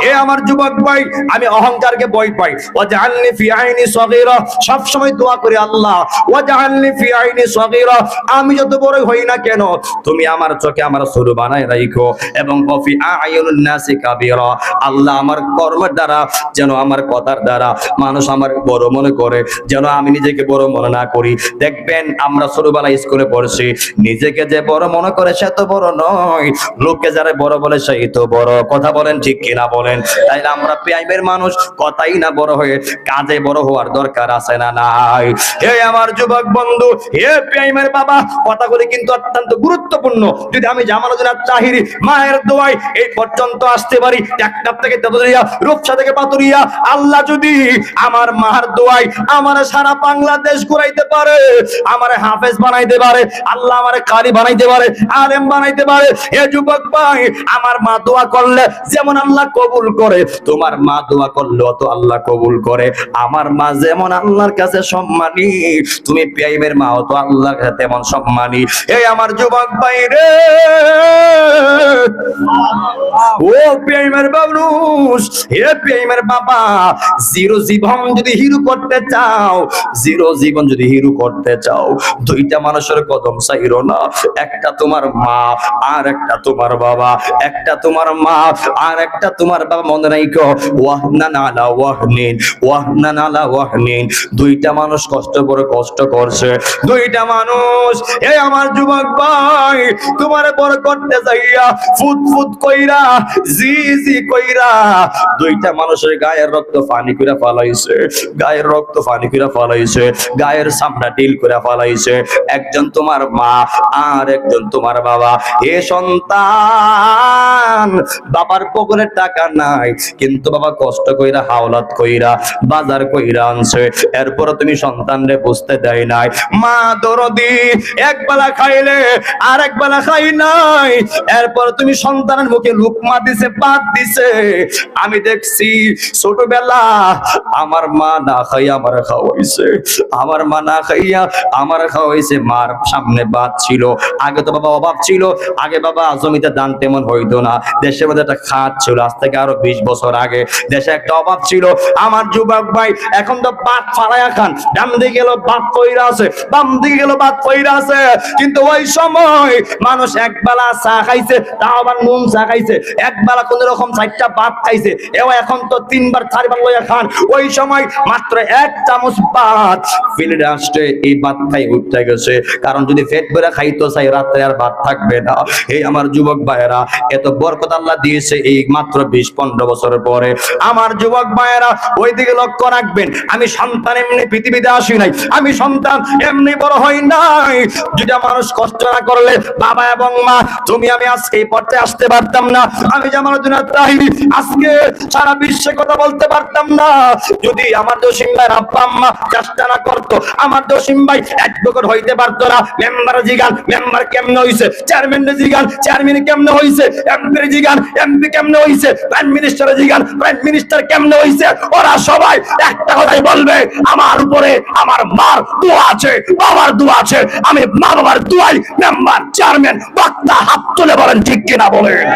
এ আমার যুবক ভাই, আমি অহংকারকে ভয় পাই। ওয়াজআলনি ফি আইনি সগীরা, সব সময় দোয়া করি, আল্লাহ ওয়াজআলনি ফি আইনি সগীরা, আমি যত বড় হই না কেন তুমি আমার চোখে আমার ছোট বানায় রাখো, এবং ফি আইয়ুন নাসি কাবীরা, আল্লাহ আমার কর্মের দ্বারা যেন, আমার কথার দ্বারা মানুষ আমার বড় মনে করে, যেন আমি নিজেকে বড় মনে না করি। দেখবেন আমরা ছোটবেলায় স্কুলে পড়ছি, নিজেকে যে বড় মনে করে সে তো বড় নয়, লোককে যারা বড় বলে সেই তো বড়। কথা বলেন ঠিক কিনা বলেন? তাইলে আমরা প্রাইমের মানুষ, কথাই না বড় হয়ে কাজে বড় হওয়ার দরকার আছে না নাই? হে আমার যুবক বন্ধু, হে প্রাইমের বাবা, কথাগুলি কিন্তু অত্যন্ত গুরুত্বপূর্ণ। যদি আমি জামালউদ্দিন আত্তাহিরি মায়ের দোয়ায় এই পর্যন্ত আসতে পারি, টেকনাফ থেকে তেতুলিয়া, রূপসা থেকে পাতুরিয়া, আল্লাহ যদি আমার মার দোয়ায় আমার সারা বাংলাদেশ ঘুরাইতে পারে, আমার হাফেজ বানাইতে পারে, আল্লাহ আমার কারি বানাইতে পারে, আলেম বানাইতে পারে, হে যুবক ভাই, আমার মা দোয়া করলে যেমন আল্লাহ কবুল করে, তোমার মা দোয়া করলেও তো আল্লাহ কবুল করে। আমার মা যেমন আল্লাহর কাছে সম্মানী, তুমি পিয়াইমের মাও তো আল্লাহর কাছে তেমন সম্মানী। এই আমার যুবক ভাই রে, ও পিয়াইমের বাবলুস, হে পিয়াইমের বাবা, জিরো জীবন যদি হিরো করতে চাও, জিরো জীবন যদি হিরো করতে চাও, দুইটা মানুষের কদম চাইরো না। একটা তোমার মা আর একটা তোমার বাবা, একটা তোমার মা আর একটা তোমার বাবা। মনে রাখো, ওয়াহনান আলা ওয়াহনিন, ওয়াহনান আলা ওয়াহনিন। দুইটা মানুষ কষ্ট করে কষ্ট করছে, দুইটা মানুষ। এই আমার যুবক ভাই, তোমার বড় করতে যাইয়া ফুট ফুট কইরা, জি জি কইরা, দুইটা মানুষের গায়ের রক্ত পানি করে ফালাইছে, গায়ের রক্ত পানি করে ফালাইছে, গায়ের চামড়া ডিল করে ফালাইছে। একজন তোমার মা আর একজন তোমার বাবা। এ সন্তান, বাবার পকেটে টাকা নাই, কিন্তু বাবা কষ্ট কইরা হাওলাত কইরা বাজার কইরা আনছে, এরপর তুমি সন্তানরে বুঝতে দেয় নাই। মা দরদি, এক বেলা খাইলে আর এক বেলা খাই নাই, এরপর তুমি সন্তানের মুখে লুকমা দিছে, ভাত দিছে। আমি দেখছি ছোটবেলা আমার মা না খাইয়া আমার খাওয়াইছে, আমার মা না খাইয়া আমার খাওয়াইছে। মার সামনে ভাত ছিল, আগে তো বাবা অভাব ছিল, আগে বাবা জমিতে ধান তেমন হইতো না, দেশের মধ্যে একটা খাত ছিল, আজ থেকে আরো 20 বছর আগে দেশে একটা অভাব ছিল। আমার যুবক ভাই, এখন তো ভাত ফালাইয়া খান, ডান দিকে গেল ভাত পইরা আছে, বাম দিকে গেল ভাত পইরা আছে। কিন্তু ওই সময় মানুষ এক বেলা চা খাইছে, তাও আবার নুন চা খাইছে, এক বেলা কোন রকম 4টা ভাত খাইছে। এখন তো 3 বার 4 বার লইয়া খান। ওই সময় মাত্র 1 চামচ ভাত ফিল্ডে আসছে, এই ভাত খাই উঠতে গেছে। কারণ যদি পেট ভরে খাইতো চাই, রাত্রে আর ভাত থাকবে না। এই আমার যুবক ভাইয়েরা, এত বরকত আল্লাহ দিয়েছে এই মাত্র 20-15 বছর পরে। আমার যুবক ভাইয়েরা, ওই দিকে লক্ষ্য রাখবেন। আমি সন্তান এমনি পৃথিবীতে আসি নাই, আমি সন্তান এমনি বড় হই নাই। যেটা মানুষ কষ্ট না করলে বাবা এবং মা, তুমি আমি আজকে এই পর্যায়ে আসতে পারতাম না। আমি জামাল উদ্দিন তাহিরি আজকে সারা বিশ্বে কথা বলতে পারতাম না, যদি আমার জসিম ভাইয়ের আব্বা আম্মা চেষ্টা না করতো। আমার জসিম ভাই অ্যাডভোকেট হইতে পারতো না। মেম্বার জিগান, মেম্বার কেমনে হইছে, চেয়ারম্যান জিগান, চেয়ারম্যান কেমনে হইছে, এমপি জিগান, এমপি কেমনে হইছে, প্রাইম মিনিস্টার জিগান, প্রাইম মিনিস্টার কেমনে হইছে। ওরা সবাই একটা কথাই বলবে, আমার উপরে আমার মার দোয়া আছে, বাবার দোয়া আছে। আমি মা বাবার দোয়াই মেম্বার, চেয়ারম্যান, বক্তা। হাত তুলে বলেন ঠিক কিনা বলেন।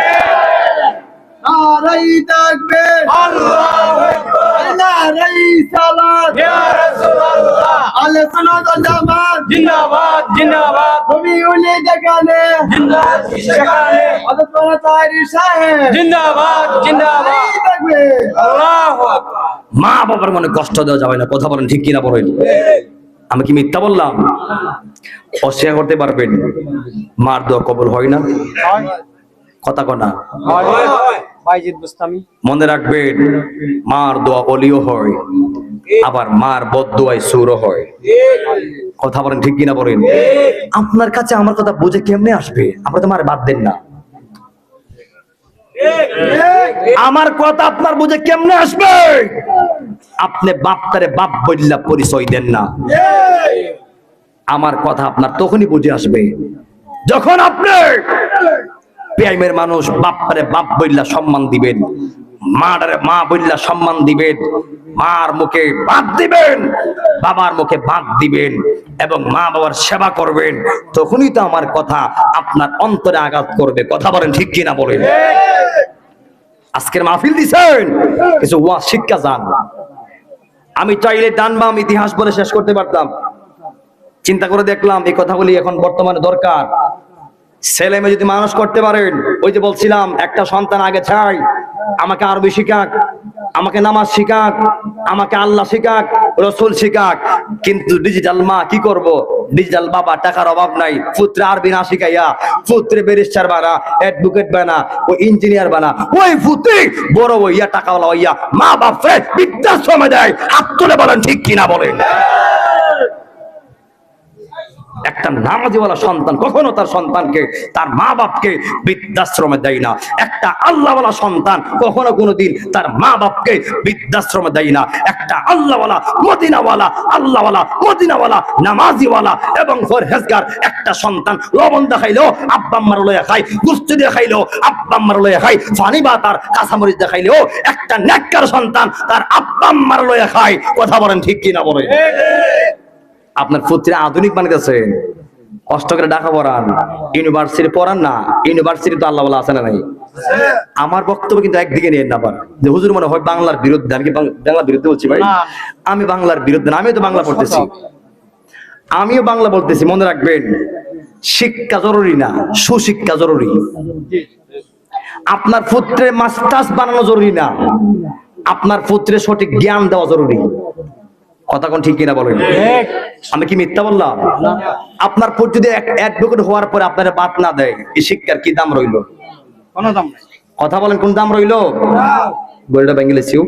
নারাই তাকবীর, আল্লাহু আকবার, নারাই সালাত, ইয়া রাসূলুল্লাহ, আলে সুন্নাত ওয়াল জামাত জিন্দাবাদ জিন্দাবাদ তুমি উনি যেখানে জিন্দাবাদ সেখানে হযরত মাওলানা তাহিরি সাহেব জিন্দাবাদ জিন্দাবাদ নারাই তাকবীর, আল্লাহু আকবার। মা বাবার মনে কষ্ট দেওয়া যাবে না, কথা বলেন ঠিক কিনা বলেন। আমি কি মিথ্যা বললাম? অস্বীকার করতে পারবেন মার দোয়া কবুল হয় না? কথা কনা বাইজিদ বুস্তামি। মনে রাখবেন, মার দোয়া অলিও হয়, আবার মার বদদোয়ায় সুরও হয়। কথা বলেন ঠিক কিনা বলেন। আপনার কাছে আমার কথা বুঝে কেমনে আসবে? আপনারা তো মার বাদ দেন না। আমার কথা আপনার বুঝে কেমনে আসবে? আপনি বাপটারে বাপ বললা পরিচয় দেন না। আমার কথা আপনার তখনই বুঝে আসবে যখন আপনি পিয়াইমের মানুষ বাপরে বাপ বললা সম্মান দিবেন, মারে মা বললা সম্মান দিবেন, মার মুখে ভাত দিবেন, বাবার মুখে ভাত দিবেন এবং মা বাবার সেবা করবেন। তখনই তো আমার কথা আপনার অন্তরে আঘাত করবে। কথা বলেন ঠিক কিনা বলেন। আজকের মাহফিল দিছেন, কিছু ওয়াজ শিক্ষা যান। আমি চাইলে ডান বাম ইতিহাস বলে শেষ করতে পারতাম। চিন্তা করে দেখলাম এই কথাগুলি এখন বর্তমানে দরকার। ছেলে মেয়ে যদি মানুষ করতে পারেন, ওই যে বলছিলাম একটা সন্তান আগে চাই আমাকে আরবি শিখাক, আমাকে নামাজ শিখাক, আমাকে আল্লাহ শিখাক, রসুল শিখাক। কিন্তু ডিজিটাল মা কি করব? ডিজিটাল বাবা টাকার অভাব নাই, পুত্রে আরবি না শিখাইয়া পুত্রে ব্যারিস্টার বানা, অ্যাডভোকেট বানা, ও ইঞ্জিনিয়ার বানা, ওই পুত্রে বড় হইয়া টাকাওয়ালা হইয়া মা বাপরে বৃদ্ধাশ্রমে দেয়। হাত তুলে বলেন ঠিক কিনা বলেন। একটা নামাজিওয়ালা সন্তান কখনো তার সন্তানকে, তার মা বাপকে বৃদ্ধাশ্রমে দেয় না। একটা আল্লাহওয়ালা সন্তান কখনো কোনোদিন তার মা বাপকে বৃদ্ধাশ্রমে দেয় না। একটা আল্লাহওয়ালা মদিনাওয়ালা নামাজিওয়ালা এবং পরহেজগার একটা সন্তান লবণ দেখাইলো আব্বা আম্মার লইয়া খায়, গুস্ত দিয়ে খাইলো আব্বা আম্মার লইয়া খায়, পানি বা তার কাঁচামরিচ দেখাইলো একটা নেককার সন্তান তার আব্বা আম্মার লইয়া খায়। কথা বলেন ঠিক কিনা বলেন? আপনার পুত্রে আধুনিক বানাইতেছে, কষ্ট করে ঢাকা পড়ান, ইউনিভার্সিটি পড়ান না। ইউনিভার্সিটি তো আল্লাহ বলা আছে না নাই? আমার বক্তব্য কিন্তু একদিকে নিয়ে না পারে যে হুজুর মনে হয় বাংলার বিরুদ্ধে। আমি কি বাংলার বিরুদ্ধে বলছি ভাই? আমি বাংলার বিরুদ্ধে না, আমিও তো বাংলা পড়তেছি, আমিও বাংলা বলতেছি। মনে রাখবেন, শিক্ষা জরুরি না, সুশিক্ষা জরুরি। আপনার পুত্রের মাস্টার্স বানানো জরুরি না, আপনার পুত্রের সঠিক জ্ঞান দেওয়া জরুরি। কথা কোন ঠিক কিনা বলেন? আমি কি মিথ্যা বললাম? আপনার পুত্র যদি অ্যাডভোকেট হওয়ার পরে আপনার বাদ না দেয়, এই শিক্ষার কি দাম রইল? কোনো দাম নাই। কথা বলেন, কোন দাম রইল? বইটা ব্যাঙ্গেলেছিও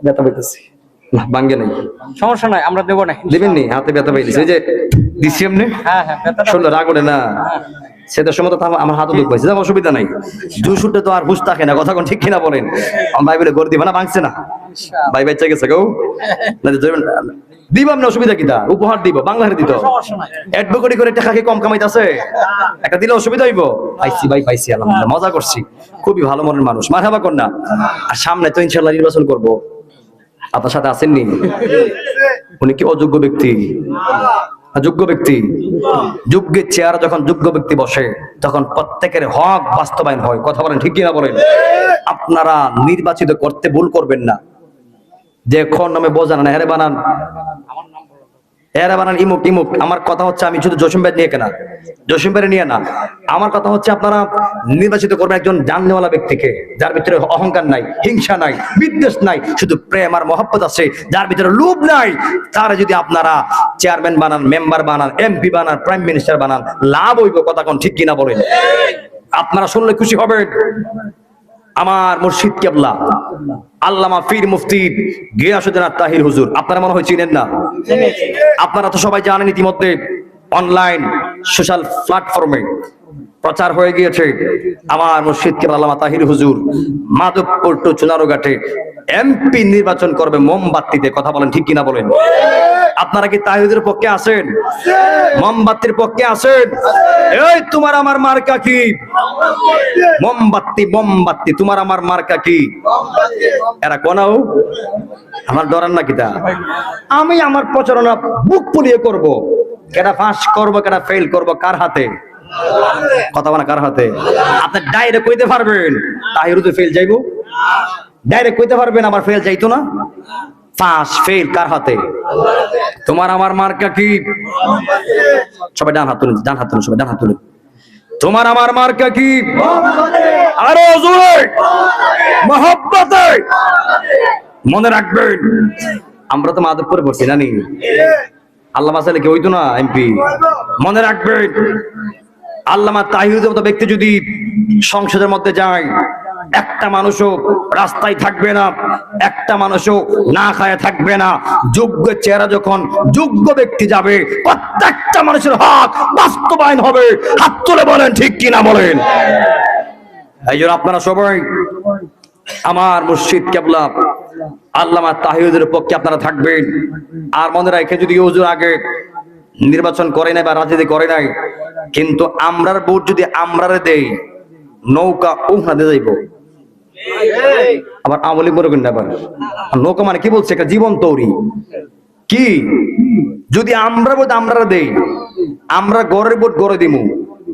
ব্যথা পাইতেছি না, ভাঙ্গে নাই, সমস্যা নাই, আমরা দেবো না। দিবেন নি? হাতে ব্যথা পাইতেছি, এই যে দিছি এমনি। হ্যাঁ হ্যাঁ, ব্যথাটা শুনলো রাগ ওঠে না? সেটার সময় তো আমার হাতও দুঃখ পাইছে, অসুবিধা নাই। দুশুটে তো আর হুশ থাকে না। কথা কোন ঠিক কিনা বলেন? আমার ভাই বলে গড় দিবা না, ভাঙছে না ভাই, বাচ্চা গেছে কেউ দিব, আপনি অসুবিধা কিটা? উপহার দিব, বাংলার দিত। অ্যাডভোকেটি করে টাকা কি কম কামাইতেছে? একটা দিলে অসুবিধা হইব? পাইছি ভাই, পাইছি, আলহামদুলিল্লাহ, মজা করছি। খুবই ভালো মনের মানুষ, মারহাবা কর না। আর সামনে তো ইনশাআল্লাহ নির্বাচন করব, আপনার সাথে আসেননি? উনি কি অযোগ্য ব্যক্তি? যোগ্য ব্যক্তি। যোগ্যের চেয়ার যখন যোগ্য ব্যক্তি বসে, তখন প্রত্যেকের হক বাস্তবায়ন হয়। কথা বলেন ঠিক কিনা বলেন? আপনারা নির্বাচিত করতে ভুল করবেন না। যে খন নামে বোঝান না, এরে বানান, এরা বানান ইমুক ইমুক। আমার কথা হচ্ছে, আমি শুধু জসিম ভাই নিয়ে কেনা, জসিম ভাই নিয়ে না, আমার কথা হচ্ছে আপনারা নির্বাচিত করবেন একজন জাননেওয়ালা ব্যক্তিকে, যার ভিতরে অহংকার নাই, হিংসা নাই, বিদ্বেষ নাই, শুধু প্রেম আর মহব্বত আছে, যার ভিতরে লোভ নাই। তার যদি আপনারা চেয়ারম্যান বানান, মেম্বার বানান, এমপি বানান, প্রাইম মিনিস্টার বানান, লাভ হইব। কথা কোন ঠিক কিনা বলেন? আপনারা শুনলে খুশি হবেন। আমার মুর্শিদ কেবলা আল্লামা পীর মুফতি গিয়াসউদ্দিন আত-তাহির হুজুর, আপনারা মনে হয় চিনেন না? আপনারা তো সবাই জানেন, ইতিমধ্যে অনলাইন সোশ্যাল প্ল্যাটফর্মে প্রচার হয়ে গিয়েছে আমার মুর্শিদ কেবলা আল্লামা তাহির হুজুর মাধবপুর টু চুনারুঘাটে এমপি নির্বাচন করবে মোমবাতিতে। কথা বলেন ঠিক কিনা বলেন? আপনারা কি তাহিদের পক্ষে আছেন? মোমবাতির পক্ষে আছেন? এই তোমার আমার মার্কা কি? মোমবাতি, মোমবাতি। তোমার আমার মার্কা কি? এরা কোনাও আমার ডরান না কিতা? আমি আমার প্রচারণা বুক ফুলিয়ে করব। কেটা পাস করব, কেটা ফেল করব, কার হাতে? কথা বলা কার হাতে? আপনি ডাইরেক্ট কইতে পারবেন তাহিরু তো ফেল যাইবো? ডাইরেক্ট কইতে পারবেন আমার ফেল যাইতো না? পাস ফেল কার হাতে? তোমার আমার মার্কা কি? সবাই ডান হাত তুলুন, ডান হাত তুলুন, সবাই ডান হাত তুলুন। তোমার আমার মার্কা কি? আরো জোরে মহব্বতে। মনে রাখবেন, আমরা তো মাধবপুরে পড়ছি জানি, আল্লামা সালে কি হইতো না এমপি? মনে রাখবেন, আল্লামা তাহিরুদের মতো ব্যক্তি যদি সংসদের মধ্যে যায়, একটা মানুষও রাস্তায় থাকবে না, একটা মানুষও না খায় থাকবে না। যোগ্য চেহারা যখন যোগ্য ব্যক্তি যাবে, প্রত্যেকটা মানুষের হক বাস্তবায়ন হবে। হাত তুলে বলেন ঠিক কিনা বলেন? এই জন্য আপনারা সবাই আমার মুর্শিদ কেবলা আল্লামা তাহিরুদের পক্ষে আপনারা থাকবেন। আর মনে রাখে, যদি হুজুর আগে নির্বাচন করে নাই বা রাজনীতি করে নাই, কিন্তু আমরার ভোট যদি আমরারে দেই, নৌকা উহাতে যাইব। আবার আমলি মনে করেন না, আবার নৌকা মানে কি বলছে? একটা জীবন তৈরি কি? যদি আমরা ভোট আমরারে দেই, আমরা গড়ের ভোট গড়ে দিমু,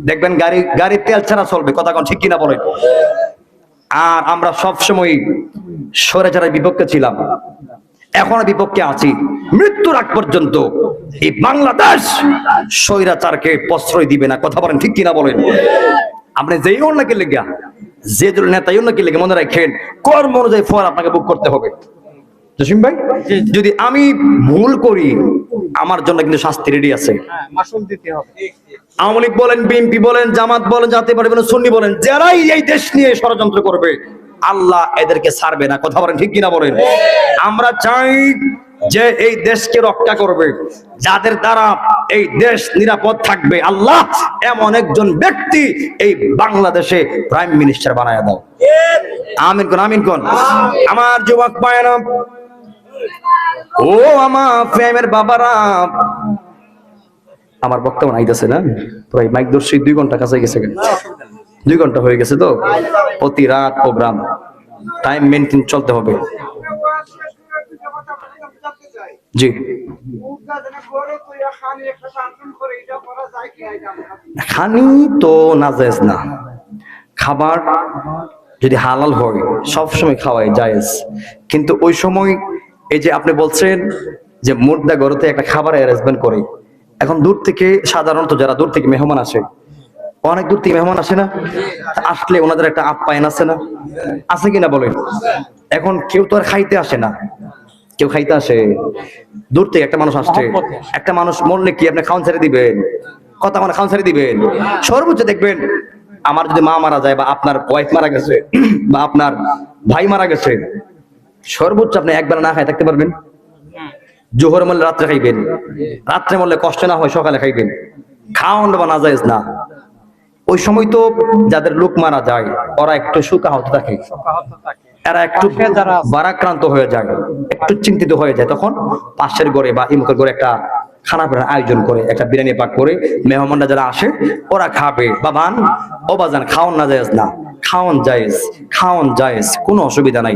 দেখবেন গাড়ি তেল ছাড়া চলবে। কথা কোন ঠিক কিনা বলেন? আর আমরা সবসময় স্বৈরাচারের বিপক্ষে ছিলাম, এখনো বিপক্ষে আছি। মৃত্যুর আগ পর্যন্ত এই বাংলাদেশ স্বৈরাচারকে প্রশ্রয় দিবে না। কথা বলেন ঠিক কিনা বলেন? আপনি যেই অন্যকে লেগা, যে দল নেতাই অন্যকে লেগে, মনে রাখেন কর্ম অনুযায়ী ফল আপনাকে ভোগ করতে হবে। জসিম ভাই, যদি আমি ভুল করি, আমার জন্য কিন্তু শাস্তি রেডি আছে। মাসুল দিতে হবে। আওয়ামী লীগ বলেন, বিএনপি বলেন, জামাত বলেন, জাতীয় পার্টি বলেন, সুন্নি বলেন, যারাই এই দেশ নিয়ে ষড়যন্ত্র করবে, আল্লাহ এদেরকে ছাড়বে না। কথা বলেন ঠিক কিনা বলেন? আমরা চাই যে এই দেশকে রক্ষা করবে, যাদের দ্বারা এই দেশ নিরাপদ থাকবে, আল্লাহ এমন একজন ব্যক্তি এই বাংলাদেশে প্রাইম মিনিস্টার বানায় দাও। আমিন কোন, আমিন কোন। আমার যুবক ভাইরা, ও আমার প্রেমের বাবারা, আমার বক্তব্য আইতাছে না ভাই, মাইক দর্শী 2 ঘন্টা কাছে গেছে, 2 ঘন্টা হয়ে গেছে তো, প্রতি রাত প্রোগ্রাম, টাইম মেনটেন চলতে হবে। জি, খানি তো নাজায়েজ না, খাবার যদি হালাল হয় সবসময় খাওয়াই জায়েজ, কিন্তু ওই সময় এই যে আপনি বলছেন যে মুর্দা ঘরতে একটা খাবার অ্যারেঞ্জমেন্ট করে, এখন দূর থেকে সাধারণত যারা দূর থেকে মেহমান আসে, অনেক দূর থেকে মেহমান আসে না, আসলে ওনাদের একটা আপ্যায়ন আছে না, আছে কিনা বলেন? এখন কেউ তো আর খাইতে আসে না, কেউ খাইতে আসে দূর থেকে একটা মানুষ আসছে, একটা মানুষ মরলে কি আপনি খাওয়ান ছেড়ে দিবেন? কথা মানে খাওয়ান ছেড়ে দিবেন? সর্বোচ্চ দেখবেন, আমার যদি মা মারা যায় বা আপনার ওয়াইফ মারা গেছে বা আপনার ভাই মারা গেছে, সর্বোচ্চ আপনি একবেলা না খাই থাকতে পারবেন? জোহর মরলে রাত্রে খাইবেন, রাত্রে মরলে কষ্ট না হয় সকালে খাইবেন, খাওয়ান বা না যায় না। ওই সময় তো যাদের লোক মারা যায় ওরা একটু শোকাহত থাকে, এরা একটু ভারাক্রান্ত হয়ে যায়, একটু চিন্তিত হয়ে যায়, তখন পাশের ঘরে বা ইমুকের ঘরে একটা খানা পিনার আয়োজন করে, একটা বিরিয়ানি পাক করে মেহমানরা যারা আসে ওরা খাবে। বাবান ও বাজান, খাওয়ান না জায়েজ না, খাওয়ান জায়েজ, খাওয়ান জায়েজ, কোনো অসুবিধা নাই।